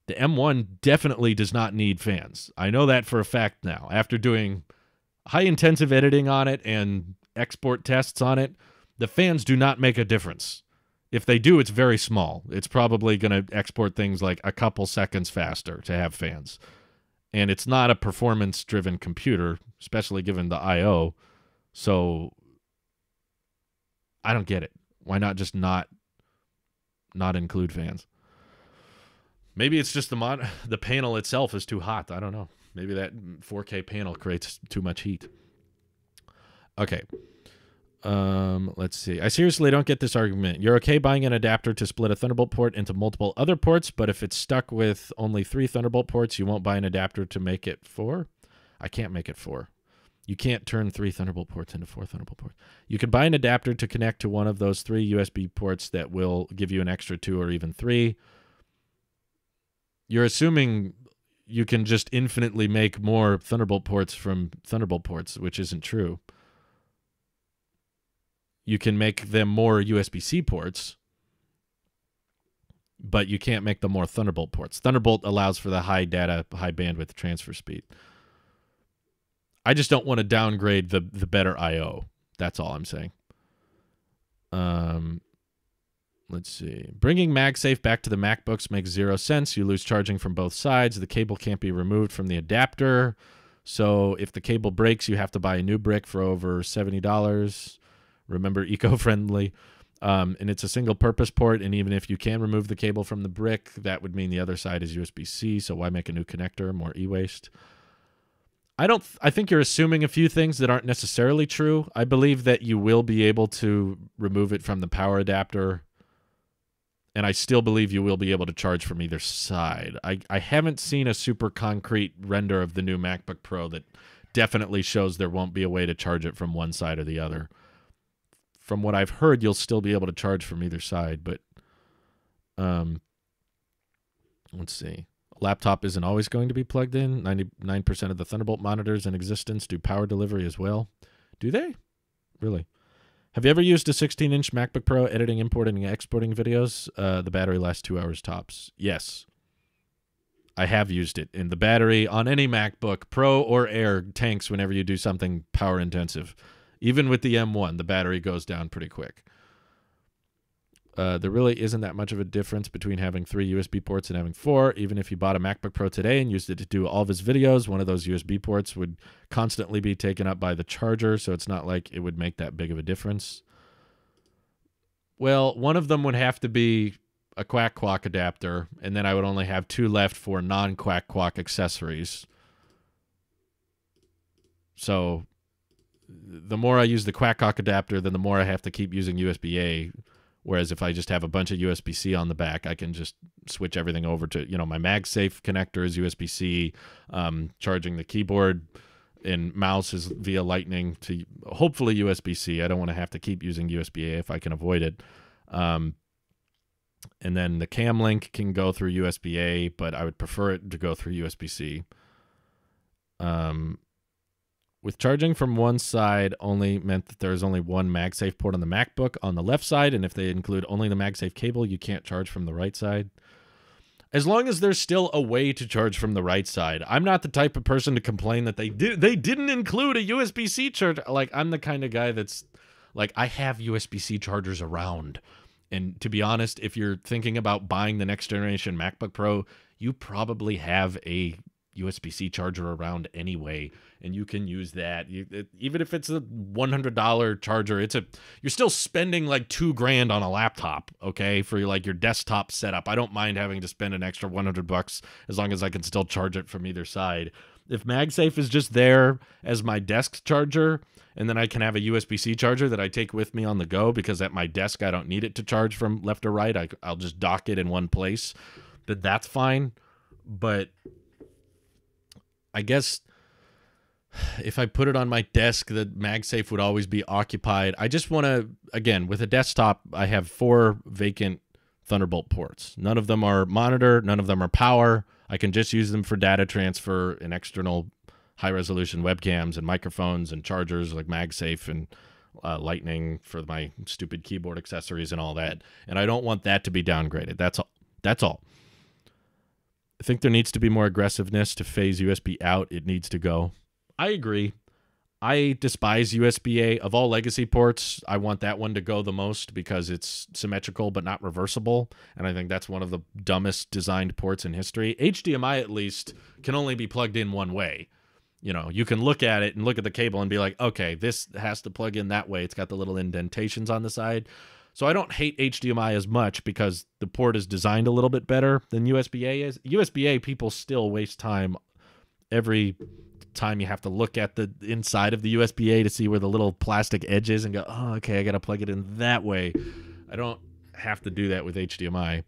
S1: the M1 definitely does not need fans. I know that for a fact now. After doing high-intensive editing on it and export tests on it, the fans do not make a difference. If they do, it's very small. It's probably going to export things like a couple seconds faster to have fans. And it's not a performance-driven computer, especially given the I/O. So I don't get it. Why not just not include fans? Maybe it's just the panel itself is too hot. I don't know. Maybe that 4K panel creates too much heat. Okay. Let's see. I seriously don't get this argument. You're okay buying an adapter to split a Thunderbolt port into multiple other ports, but if it's stuck with only 3 Thunderbolt ports, you won't buy an adapter to make it 4? I can't make it 4. You can't turn 3 Thunderbolt ports into 4 Thunderbolt ports. You can buy an adapter to connect to one of those 3 USB ports that will give you an extra 2 or even 3. You're assuming you can just infinitely make more Thunderbolt ports from Thunderbolt ports, which isn't true. You can make them more USB-C ports. but you can't make them more Thunderbolt ports. Thunderbolt allows for the high bandwidth transfer speed. I just don't want to downgrade the better I/O. That's all I'm saying. Let's see. Bringing MagSafe back to the MacBooks makes 0 sense. You lose charging from both sides. The cable can't be removed from the adapter. So if the cable breaks, you have to buy a new brick for over $70. Remember, eco-friendly. And it's a single-purpose port, and even if you can remove the cable from the brick, that would mean the other side is USB-C, so why make a new connector? More e-waste. I think you're assuming a few things that aren't necessarily true. I believe that you will be able to remove it from the power adapter, and I still believe you will be able to charge from either side. I haven't seen a super concrete render of the new MacBook Pro that definitely shows there won't be a way to charge it from one side or the other. From what I've heard, you'll still be able to charge from either side, but let's see. Laptop isn't always going to be plugged in. 99% of the Thunderbolt monitors in existence do power delivery as well. Do they? Really? Have you ever used a 16-inch MacBook Pro editing, importing, and exporting videos? The battery lasts 2 hours tops. Yes. I have used it. And the battery on any MacBook Pro or Air tanks whenever you do something power intensive. Even with the M1, the battery goes down pretty quick. There really isn't that much of a difference between having 3 USB ports and having 4. Even if you bought a MacBook Pro today and used it to do all of his videos, one of those USB ports would constantly be taken up by the charger, so it's not like it would make that big of a difference. Well, one of them would have to be a quack-quack adapter, and then I would only have 2 left for non-quack-quack accessories. So the more I use the quack-quack adapter, then the more I have to keep using USB-A. Whereas if I just have a bunch of USB-C on the back, I can just switch everything over to, my Magsafe connector is USB-C, charging the keyboard and mouse is via Lightning to hopefully USB-C. I don't want to have to keep using USB-A if I can avoid it. And then the cam link can go through USB-A, but I would prefer it to go through USB-C. With charging from one side only meant that there is only one MagSafe port on the MacBook on the left side, and if they include only the MagSafe cable, you can't charge from the right side. As long as there's still a way to charge from the right side. I'm not the type of person to complain that they didn't include a USB-C charger. Like, I'm the kind of guy that's like, I have USB-C chargers around. And to be honest, if you're thinking about buying the next generation MacBook Pro, you probably have a USB-C charger around anyway, and you can use that. Even if it's a $100 charger, you're still spending like $2,000 on a laptop, okay, for like your desktop setup. I don't mind having to spend an extra $100 as long as I can still charge it from either side. If MagSafe is just there as my desk charger, and then I can have a USB-C charger that I take with me on the go, because at my desk I don't need it to charge from left or right. I'll just dock it in one place, then that's fine. But I guess if I put it on my desk, the MagSafe would always be occupied. I just want to, again, with a desktop, I have 4 vacant Thunderbolt ports. None of them are monitor. None of them are power. I can just use them for data transfer and external high-resolution webcams and microphones and chargers like MagSafe and Lightning for my stupid keyboard accessories and all that. And I don't want that to be downgraded. That's all. That's all. I think there needs to be more aggressiveness to phase USB out. It needs to go. I agree. I despise USB-A. Of all legacy ports, I want that one to go the most because it's symmetrical but not reversible, and I think that's one of the dumbest designed ports in history. HDMI, at least, can only be plugged in one way. You can look at it and look at the cable and be like, okay, this has to plug in that way. It's got the little indentations on the side. So I don't hate HDMI as much because the port is designed a little bit better than USB-A is. USB-A, people still waste time every time you have to look at the inside of the USB-A to see where the little plastic edge is and go, oh, okay, I got to plug it in that way. I don't have to do that with HDMI.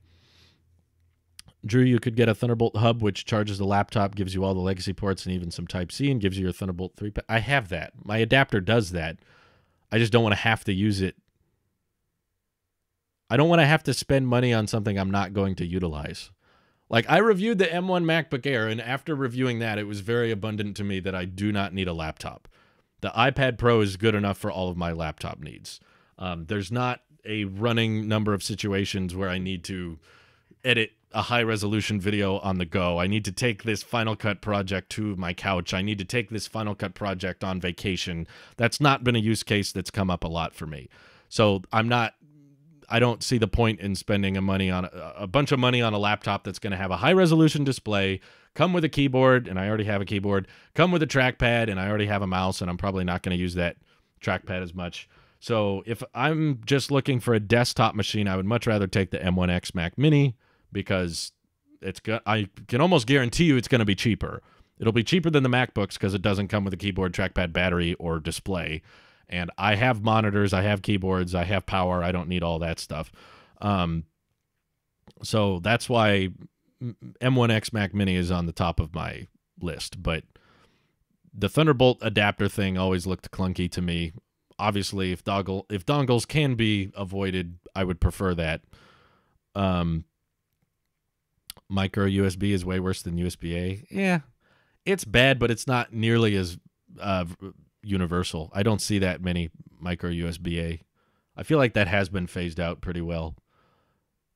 S1: Drew, you could get a Thunderbolt hub, which charges the laptop, gives you all the legacy ports and even some Type-C, and gives you your Thunderbolt 3. I have that. My adapter does that. I just don't want to have to use it. I don't want to have to spend money on something I'm not going to utilize. Like, I reviewed the M1 MacBook Air, and after reviewing that, it was very abundant to me that I do not need a laptop. The iPad Pro is good enough for all of my laptop needs. There's not a running number of situations where I need to edit a high-resolution video on the go. I need to take this Final Cut project to my couch. I need to take this Final Cut project on vacation. That's not been a use case that's come up a lot for me. So I don't see the point in spending a bunch of money on a laptop that's going to have a high-resolution display, come with a keyboard, and I already have a keyboard, come with a trackpad, and I already have a mouse, and I'm probably not going to use that trackpad as much. So if I'm just looking for a desktop machine, I would much rather take the M1X Mac Mini, because I can almost guarantee you it's going to be cheaper. It'll be cheaper than the MacBooks because it doesn't come with a keyboard, trackpad, battery, or display. And I have monitors, I have keyboards, I have power. I don't need all that stuff. So that's why M1X Mac Mini is on the top of my list. But the Thunderbolt adapter thing always looked clunky to me. Obviously, if dongles can be avoided, I would prefer that. Micro USB is way worse than USB-A. Yeah, it's bad, but it's not nearly as universal. I don't see that many micro USB-A. I feel like that has been phased out pretty well.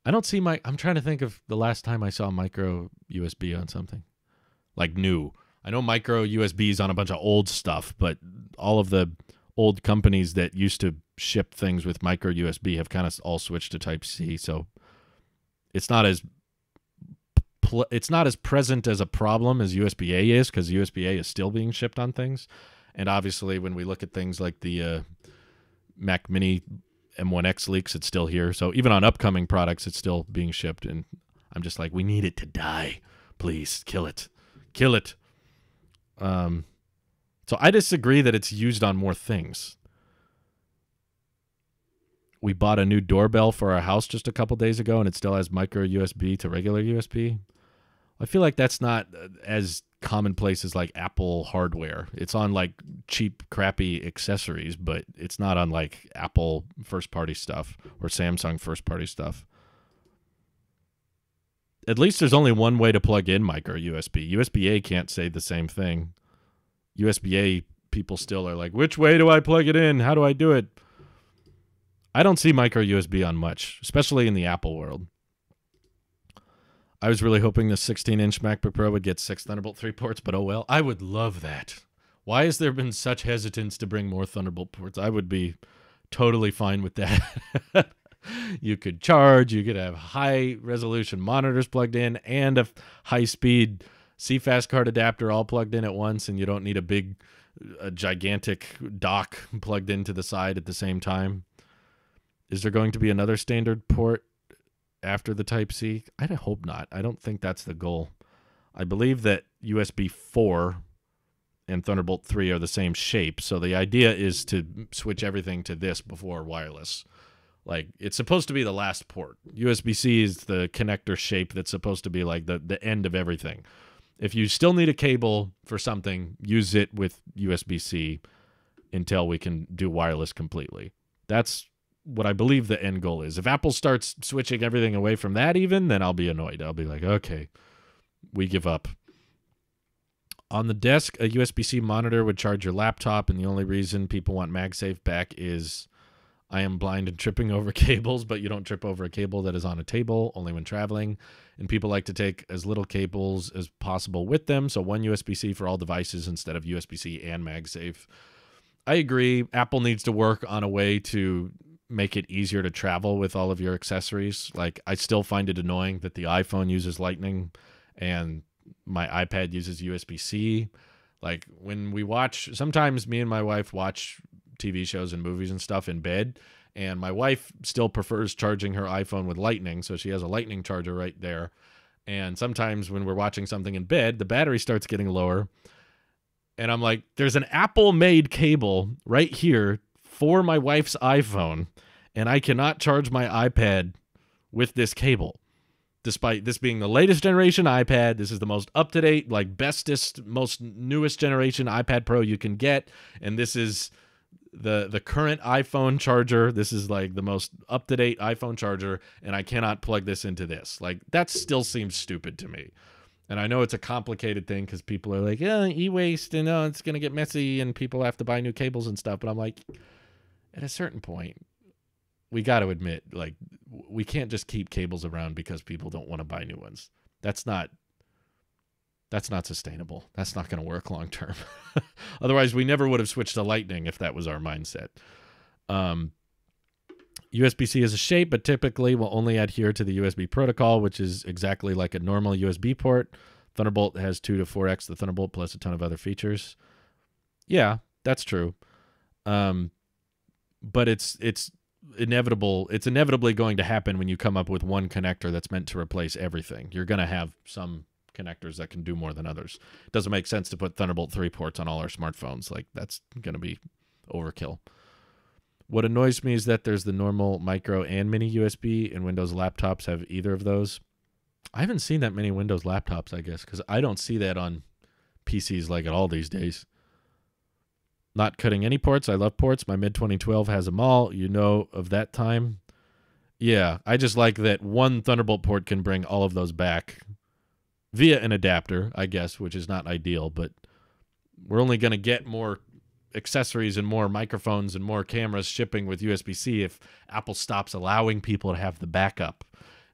S1: I don't see I'm trying to think of the last time I saw micro USB on something like new. I know micro USBs on a bunch of old stuff, but all of the old companies that used to ship things with micro USB have kind of all switched to Type-C, so it's not as present as a problem as USB-A is, because USB-A is still being shipped on things. And obviously, when we look at things like the Mac Mini M1X leaks, it's still here. So even on upcoming products, it's still being shipped. And I'm just like, we need it to die. Please, kill it. Kill it. So I disagree that it's used on more things. We bought a new doorbell for our house just a couple days ago, and it still has micro USB to regular USB. I feel like that's not as commonplace as like Apple hardware. It's on like cheap, crappy accessories, but it's not on like Apple first-party stuff or Samsung first-party stuff. At least there's only one way to plug in micro USB. USB-A can't say the same thing. USB-A people still are like, which way do I plug it in? How do I do it? I don't see micro USB on much, especially in the Apple world. I was really hoping the 16-inch MacBook Pro would get 6 Thunderbolt 3 ports, but oh well. I would love that. Why has there been such hesitance to bring more Thunderbolt ports? I would be totally fine with that. You could charge, you could have high-resolution monitors plugged in, and a high-speed CFast card adapter all plugged in at once, and you don't need a gigantic dock plugged into the side at the same time. Is there going to be another standard port after the Type-C? I hope not. I don't think that's the goal. I believe that USB 4 and Thunderbolt 3 are the same shape, so the idea is to switch everything to this before wireless. Like, it's supposed to be the last port. USB-C is the connector shape that's supposed to be like the end of everything. If you still need a cable for something, use it with USB-C until we can do wireless completely. That's what I believe the end goal is. If Apple starts switching everything away from that even, then I'll be annoyed. I'll be like, okay, we give up. On the desk, a USB-C monitor would charge your laptop, and the only reason people want MagSafe back is I am blind and tripping over cables, but you don't trip over a cable that is on a table, only when traveling. And people like to take as little cables as possible with them, so one USB-C for all devices instead of USB-C and MagSafe. I agree. Apple needs to work on a way to make it easier to travel with all of your accessories. Like, I still find it annoying that the iPhone uses Lightning and my iPad uses USB-C. Like, when we watch, sometimes me and my wife watch TV shows and movies and stuff in bed, and my wife still prefers charging her iPhone with Lightning, so she has a Lightning charger right there. And sometimes when we're watching something in bed, the battery starts getting lower, and I'm like, there's an Apple-made cable right here for my wife's iPhone, and I cannot charge my iPad with this cable. Despite this being the latest generation iPad, this is the most up-to-date, like bestest, most newest generation iPad Pro you can get, and this is the current iPhone charger. This is like the most up-to-date iPhone charger, and I cannot plug this into this. Like, that still seems stupid to me. And I know it's a complicated thing because people are like, yeah, e-waste, and it's going to get messy, and people have to buy new cables and stuff. But I'm like, at a certain point, we got to admit, like, we can't just keep cables around because people don't want to buy new ones. That's not sustainable. That's not going to work long term. Otherwise, we never would have switched to Lightning if that was our mindset. USB-C is a shape, but typically will only adhere to the USB protocol, which is exactly like a normal USB port. Thunderbolt has 2 to 4x the Thunderbolt plus a ton of other features. Yeah, that's true. But it's inevitable. It's inevitably going to happen when you come up with one connector that's meant to replace everything. You're going to have some connectors that can do more than others. It doesn't make sense to put Thunderbolt 3 ports on all our smartphones. Like, that's going to be overkill. What annoys me is that there's the normal micro and mini USB, and Windows laptops have either of those. I haven't seen that many Windows laptops, I guess, because I don't see that on PCs like at all these days. Not cutting any ports. I love ports. My mid-2012 has them all. You know of that time? Yeah, I just like that one Thunderbolt port can bring all of those back via an adapter, I guess, which is not ideal, but we're only going to get more accessories and more microphones and more cameras shipping with USB-C if Apple stops allowing people to have the backup.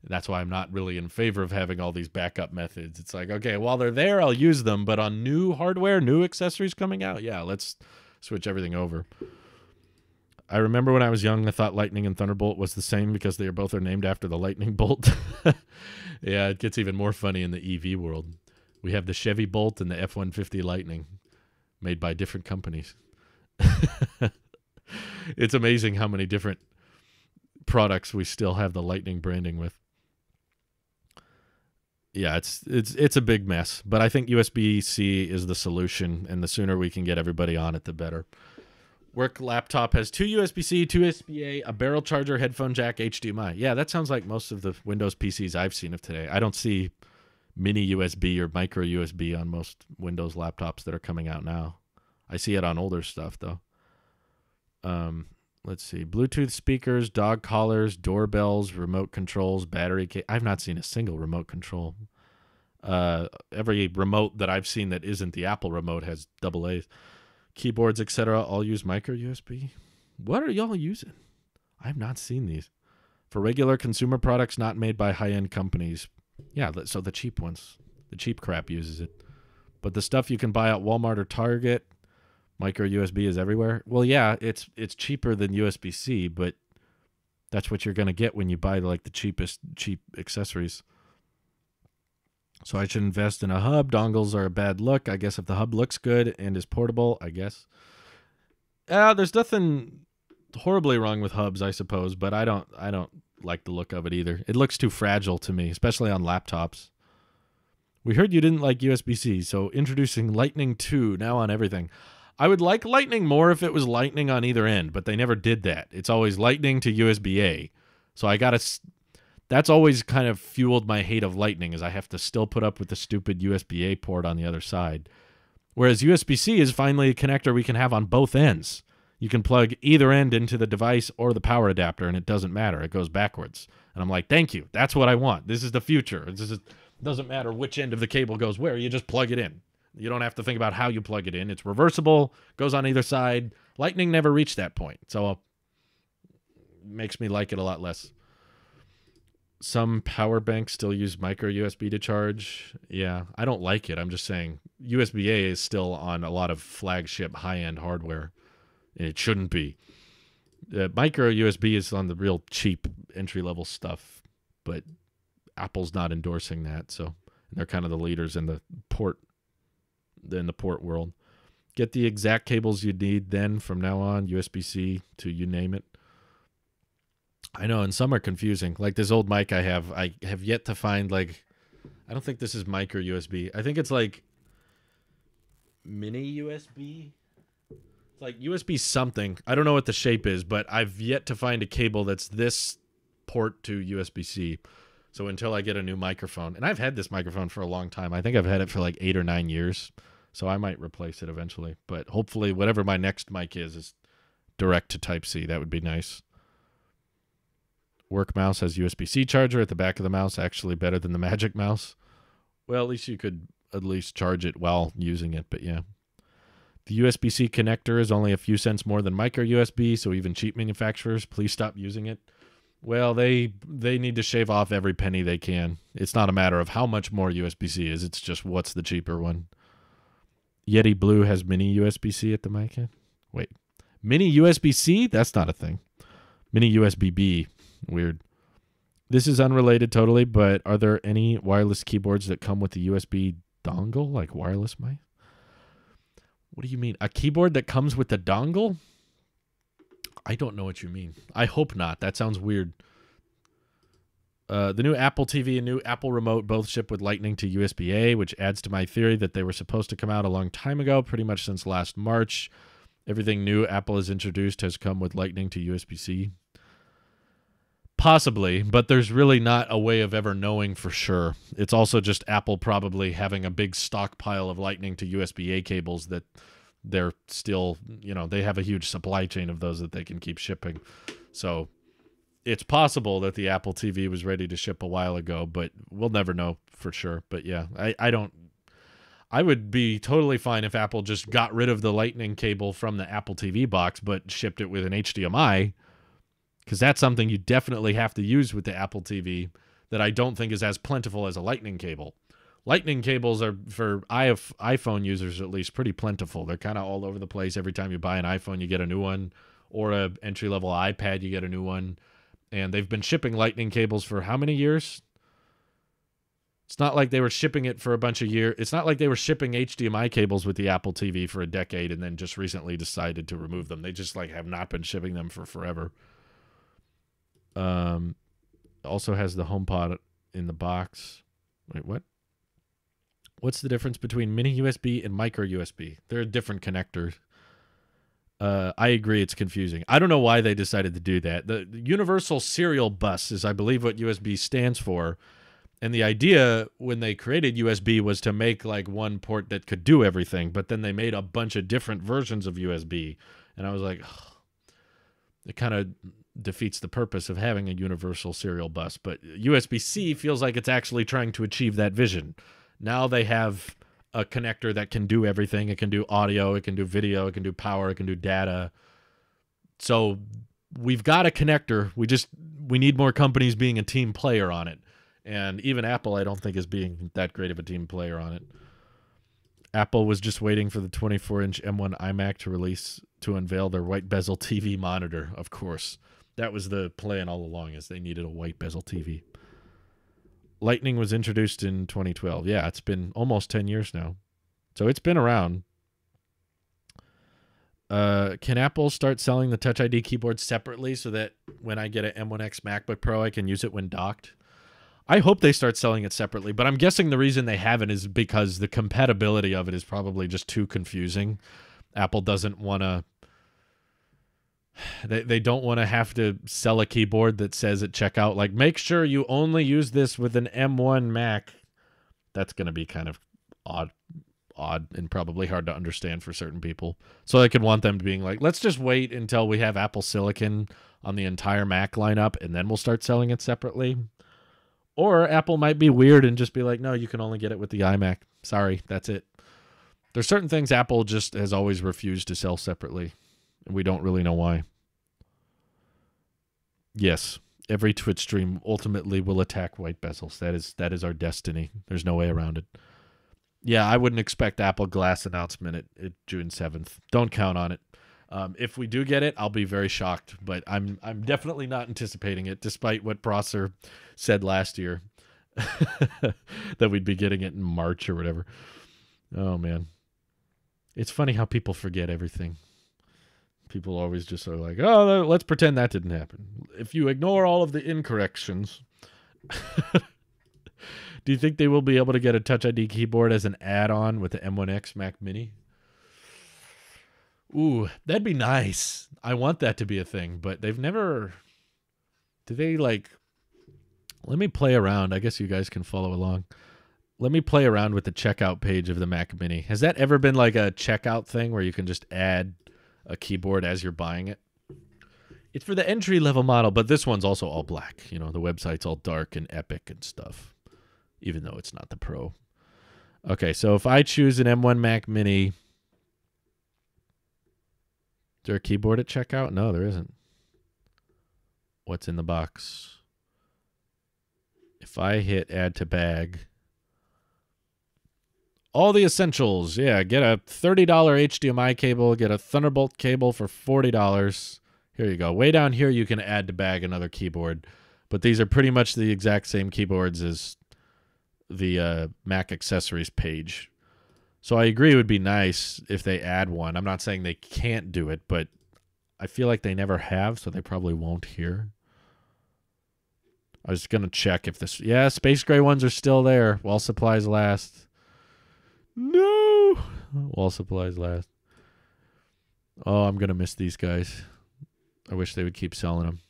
S1: That's why I'm not really in favor of having all these backup methods. It's like, okay, while they're there, I'll use them, but on new hardware, new accessories coming out, yeah, let's switch everything over. I remember when I was young, I thought Lightning and Thunderbolt was the same because they both are named after the lightning bolt. Yeah, it gets even more funny in the EV world. We have the Chevy Bolt and the F-150 Lightning made by different companies. It's amazing how many different products we still have the Lightning branding with. Yeah, it's a big mess, but I think USB-C is the solution, and the sooner we can get everybody on it, the better. Work laptop has 2 USB-C, 2 USB-A, a barrel charger, headphone jack, HDMI. Yeah, that sounds like most of the Windows PCs I've seen of today. I don't see mini USB or micro USB on most Windows laptops that are coming out now. I see it on older stuff, though. Let's see. Bluetooth speakers, dog collars, doorbells, remote controls, battery case. I've not seen a single remote control. Every remote that I've seen that isn't the Apple remote has AA's. Keyboards, etc. all use micro USB. What are y'all using? I've not seen these. For regular consumer products not made by high-end companies. Yeah, so the cheap ones. The cheap crap uses it. But the stuff you can buy at Walmart or Target, micro USB is everywhere. Well, yeah, it's cheaper than USB-C, but that's what you're going to get when you buy like the cheap accessories. So I should invest in a hub. Dongles are a bad look. I guess if the hub looks good and is portable, I guess. There's nothing horribly wrong with hubs, I suppose, but I don't like the look of it either. It looks too fragile to me, especially on laptops. We heard you didn't like USB-C, so introducing Lightning 2 now on everything. I would like Lightning more if it was Lightning on either end, but they never did that. It's always Lightning to USB-A. So that's always kind of fueled my hate of Lightning, is I have to still put up with the stupid USB-A port on the other side. Whereas USB-C is finally a connector we can have on both ends. You can plug either end into the device or the power adapter, and it doesn't matter. It goes backwards. And I'm like, thank you. That's what I want. This is the future. It doesn't matter which end of the cable goes where. You just plug it in. You don't have to think about how you plug it in. It's reversible, goes on either side. Lightning never reached that point, so it makes me like it a lot less. Some power banks still use micro USB to charge. Yeah, I don't like it. I'm just saying USB-A is still on a lot of flagship high-end hardware. It shouldn't be. Micro USB is on the real cheap entry-level stuff, but Apple's not endorsing that, so they're kind of the leaders in the port world. Get the exact cables you need then from now on, USB-C to you name it. I know, and some are confusing. Like this old mic I have yet to find, like, I don't think this is micro USB. I think it's like mini USB. It's like USB something. I don't know what the shape is, but I've yet to find a cable that's this port to USB-C. So until I get a new microphone, and I've had this microphone for a long time. I think I've had it for like 8 or 9 years. So I might replace it eventually. But hopefully whatever my next mic is direct to Type-C. That would be nice. Work mouse has USB-C charger at the back of the mouse, actually better than the Magic Mouse. Well, at least you could at least charge it while using it, but yeah. The USB-C connector is only a few cents more than micro USB, so even cheap manufacturers, please stop using it. Well, they need to shave off every penny they can. It's not a matter of how much more USB-C is. It's just what's the cheaper one. Yeti Blue has mini USB-C at the mic end. Wait. Mini USB-C? That's not a thing. Mini USB-B. Weird. This is unrelated totally, but are there any wireless keyboards that come with a USB dongle, like wireless mic? What do you mean? A keyboard that comes with the dongle? I don't know what you mean. I hope not. That sounds weird. The new Apple TV and new Apple Remote both ship with Lightning to USB-A, which adds to my theory that they were supposed to come out a long time ago, pretty much since last March. Everything new Apple has introduced has come with Lightning to USB-C. Possibly, but there's really not a way of ever knowing for sure. It's also just Apple probably having a big stockpile of Lightning to USB-A cables that they're still, you know, they have a huge supply chain of those that they can keep shipping. So it's possible that the Apple TV was ready to ship a while ago, but we'll never know for sure. But yeah, I would be totally fine if Apple just got rid of the Lightning cable from the Apple TV box, but shipped it with an HDMI, because that's something you definitely have to use with the Apple TV that I don't think is as plentiful as a Lightning cable. Lightning cables are, for iPhone users at least, pretty plentiful. They're kind of all over the place. Every time you buy an iPhone, you get a new one, or an entry-level iPad, you get a new one. And they've been shipping Lightning cables for how many years? It's not like they were shipping it for a bunch of years. It's not like they were shipping HDMI cables with the Apple TV for a decade and then just recently decided to remove them. They just have not been shipping them for forever. Also has the HomePod in the box. Wait, what? What's the difference between mini USB and micro USB? They're different connectors. I agree, it's confusing. I don't know why they decided to do that. The Universal Serial Bus is, I believe, what USB stands for. And the idea when they created USB was to make like one port that could do everything, but then they made a bunch of different versions of USB. And I was like, ugh, it kind of defeats the purpose of having a universal serial bus. But USB-C feels like it's actually trying to achieve that vision. Now they have a connector that can do everything. It can do audio, it can do video, it can do power, it can do data. So we've got a connector. We need more companies being a team player on it. And even Apple, I don't think, is being that great of a team player on it. Apple was just waiting for the 24-inch M1 iMac to unveil their white bezel TV monitor, of course. That was the plan all along, is they needed a white bezel TV. Lightning was introduced in 2012. Yeah, it's been almost 10 years now. So it's been around. Can Apple start selling the Touch ID keyboard separately so that when I get an M1X Macbook Pro, I can use it when docked? I hope they start selling it separately, but I'm guessing the reason they haven't is because the compatibility of it is probably just too confusing. Apple doesn't want to... They don't want to have to sell a keyboard that says at checkout, like, make sure you only use this with an M1 Mac. That's going to be kind of odd and probably hard to understand for certain people. So I could want them to being like, let's just wait until we have Apple Silicon on the entire Mac lineup, and then we'll start selling it separately. Or Apple might be weird and just be like, no, you can only get it with the iMac. Sorry, that's it. There's certain things Apple just has always refused to sell separately, and we don't really know why. Yes, every Twitch stream ultimately will attack white bezels. That is our destiny. There's no way around it. Yeah, I wouldn't expect Apple Glass announcement at June 7th. Don't count on it. If we do get it, I'll be very shocked, but I'm definitely not anticipating it, despite what Prosser said last year, that we'd be getting it in March or whatever. Oh, man. It's funny how people forget everything. People always just are like, oh, let's pretend that didn't happen. If you ignore all of the incorrections, do you think they will be able to get a Touch ID keyboard as an add-on with the M1X Mac Mini? Ooh, that'd be nice. I want that to be a thing, but they've never... Do they, like... Let me play around. I guess you guys can follow along. Let me play around with the checkout page of the Mac Mini. Has that ever been like a checkout thing where you can just add a keyboard as you're buying it? It's for the entry-level model, but this one's also all black. You know, the website's all dark and epic and stuff, even though it's not the Pro. Okay, so if I choose an M1 Mac Mini... there a keyboard at checkout? No, there isn't. What's in the box? If I hit add to bag, all the essentials. Yeah, get a $30 HDMI cable, get a Thunderbolt cable for $40. Here you go. Way down here, you can add to bag another keyboard. But these are pretty much the exact same keyboards as the Mac accessories page. So I agree it would be nice if they add one. I'm not saying they can't do it, but I feel like they never have, so they probably won't here. I was going to check if this... Yeah, space gray ones are still there. While supplies last. No! While supplies last. Oh, I'm going to miss these guys. I wish they would keep selling them.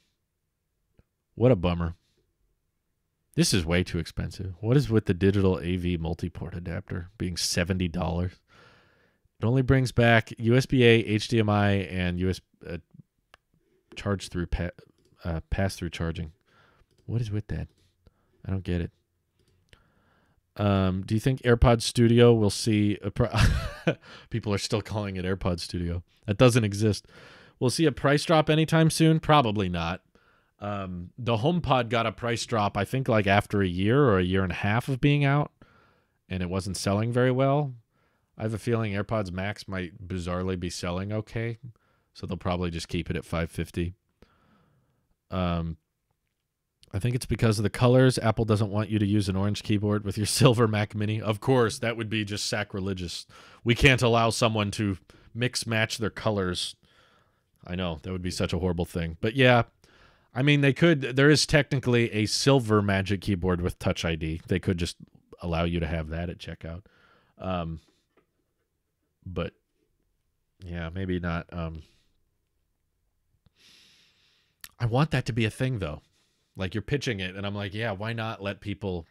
S1: What a bummer. This is way too expensive. What is with the digital AV multi-port adapter being $70? It only brings back USB-A, HDMI, and USB charge-through pass-through charging. What is with that? I don't get it. Do you think AirPod Studio will see a people are still calling it AirPod Studio. That doesn't exist. We'll see a price drop anytime soon? Probably not. The HomePod got a price drop, I think, like after a year or a year and a half of being out, and it wasn't selling very well. I have a feeling AirPods Max might bizarrely be selling okay, so they'll probably just keep it at $550. I think it's because of the colors. Apple doesn't want you to use an orange keyboard with your silver Mac Mini. Of course, that would be just sacrilegious. We can't allow someone to mix match their colors. I know, that would be such a horrible thing. But yeah, I mean, they could. There is technically a silver Magic Keyboard with Touch ID. They could just allow you to have that at checkout. But yeah, maybe not. I want that to be a thing, though. Like, you're pitching it, and I'm like, yeah, why not let people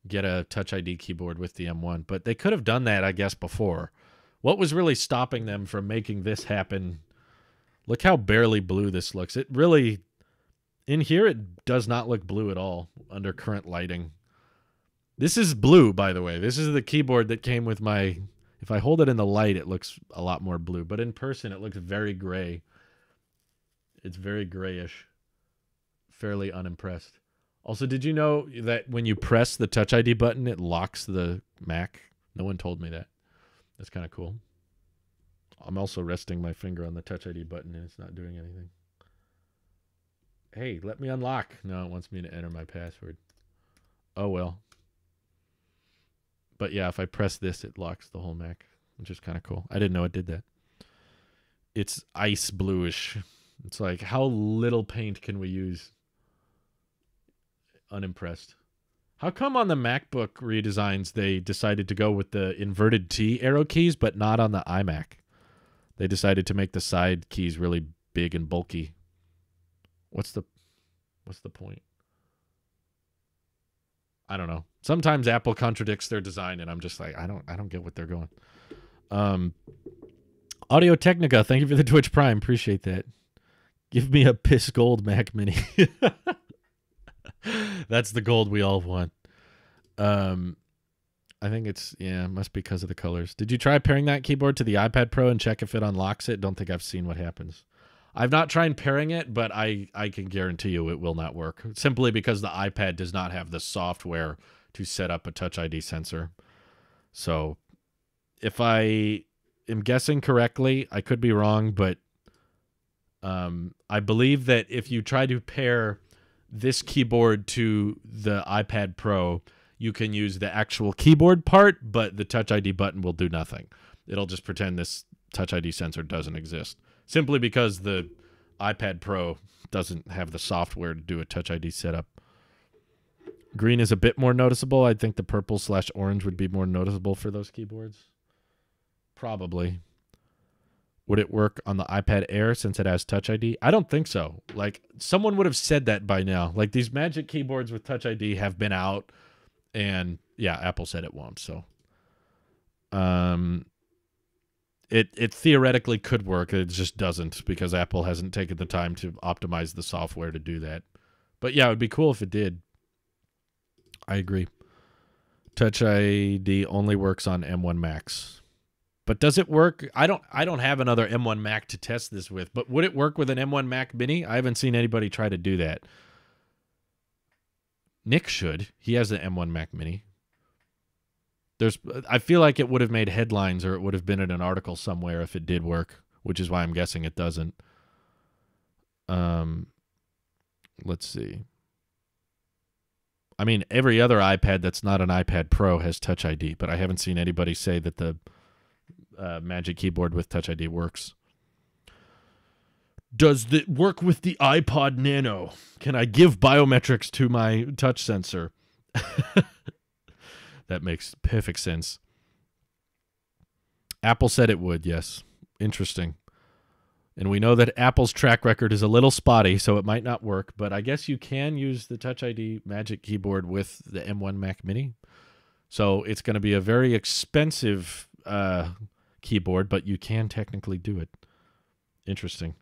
S1: get a Touch ID keyboard with the M1? But they could have done that, I guess, before. What was really stopping them from making this happen? Look how barely blue this looks. It really... In here, it does not look blue at all under current lighting. This is blue, by the way. This is the keyboard that came with my... If I hold it in the light, it looks a lot more blue. But in person, it looks very gray. It's very grayish. Fairly unimpressed. Also, did you know that when you press the Touch ID button, it locks the Mac? No one told me that. That's kind of cool. I'm also resting my finger on the Touch ID button, and it's not doing anything. Hey, let me unlock. No, it wants me to enter my password. Oh, well. But yeah, if I press this, it locks the whole Mac, which is kind of cool. I didn't know it did that. It's ice bluish. It's like, how little paint can we use? Unimpressed. How come on the MacBook redesigns they decided to go with the inverted T arrow keys, but not on the iMac? They decided to make the side keys really big and bulky. What's the point? I don't know. Sometimes Apple contradicts their design, and I'm just like, I don't get what they're going. Audio Technica, thank you for the Twitch Prime. Appreciate that. Give me a piss gold Mac Mini. That's the gold we all want. I think it's, yeah, it must be because of the colors. Did you try pairing that keyboard to the iPad Pro and check if it unlocks it? Don't think I've seen what happens. I've not tried pairing it, but I can guarantee you it will not work. Simply because the iPad does not have the software to set up a Touch ID sensor. So if I am guessing correctly, I could be wrong, but I believe that if you try to pair this keyboard to the iPad Pro, you can use the actual keyboard part, but the Touch ID button will do nothing. It'll just pretend this Touch ID sensor doesn't exist. Simply because the iPad Pro doesn't have the software to do a Touch ID setup. Green is a bit more noticeable. I think the purple/orange would be more noticeable for those keyboards. Probably. Would it work on the iPad Air since it has Touch ID? I don't think so. Like, someone would have said that by now. Like, these Magic keyboards with Touch ID have been out, and yeah, Apple said it won't. So, it theoretically could work. It just doesn't because Apple hasn't taken the time to optimize the software to do that. But yeah, it would be cool if it did. I agree. Touch ID only works on M1 Macs. But does it work? I don't have another M1 Mac to test this with, but would it work with an M1 Mac Mini? I haven't seen anybody try to do that. Nick should. He has the M1 Mac Mini. I feel like it would have made headlines, or it would have been in an article somewhere if it did work, which is why I'm guessing it doesn't. Let's see. I mean, every other iPad that's not an iPad Pro has Touch ID, but I haven't seen anybody say that the Magic Keyboard with Touch ID works. Does it work with the iPod Nano? Can I give biometrics to my touch sensor? That makes perfect sense. Apple said it would, yes. Interesting. And we know that Apple's track record is a little spotty, so it might not work, but I guess you can use the Touch ID Magic Keyboard with the M1 Mac Mini. So it's going to be a very expensive keyboard, but you can technically do it. Interesting.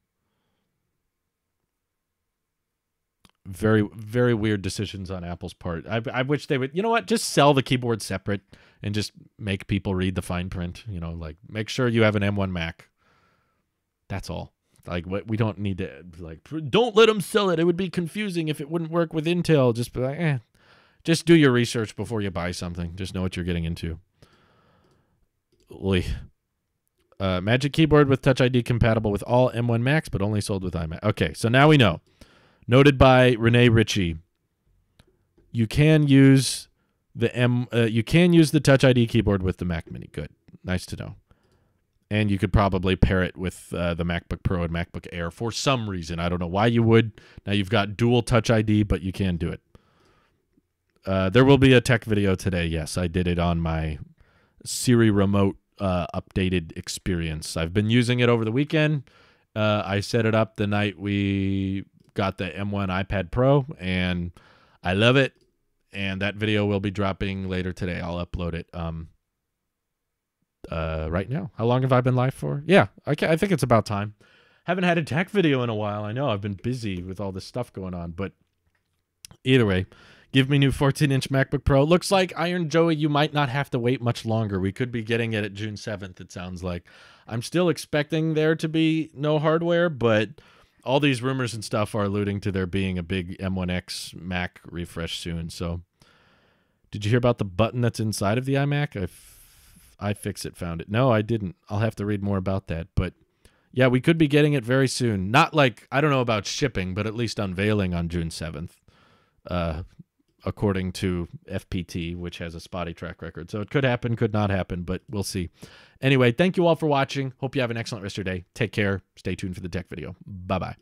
S1: Very, very weird decisions on Apple's part. I wish they would, you know what, just sell the keyboard separate and just make people read the fine print. You know, like, make sure you have an M1 Mac. That's all. Like, we don't need to, like, don't let them sell it. It would be confusing if it wouldn't work with Intel. Just be like, just do your research before you buy something. Just know what you're getting into. Magic Keyboard with Touch ID compatible with all M1 Macs, but only sold with iMac. Okay, so now we know. Noted by Renee Ritchie. You can use the Touch ID keyboard with the Mac Mini. Good, nice to know. And you could probably pair it with the MacBook Pro and MacBook Air for some reason. I don't know why you would. Now you've got dual Touch ID, but you can do it. There will be a tech video today. Yes, I did it on my Siri Remote updated experience. I've been using it over the weekend. I set it up the night we got the M1 iPad Pro, and I love it. And that video will be dropping later today. I'll upload it right now. How long have I been live for? Yeah, I think it's about time. Haven't had a tech video in a while. I know I've been busy with all this stuff going on, but either way, give me new 14-inch MacBook Pro. Looks like, Iron Joey, you might not have to wait much longer. We could be getting it at June 7th, it sounds like. I'm still expecting there to be no hardware, but all these rumors and stuff are alluding to there being a big M1X Mac refresh soon. So, did you hear about the button that's inside of the iMac? iFixit found it. No, I didn't. I'll have to read more about that. But yeah, we could be getting it very soon. Not like, I don't know about shipping, but at least unveiling on June 7th, according to FPT, which has a spotty track record. So it could happen, could not happen, but we'll see. Anyway, thank you all for watching. Hope you have an excellent rest of your day. Take care. Stay tuned for the tech video. Bye-bye.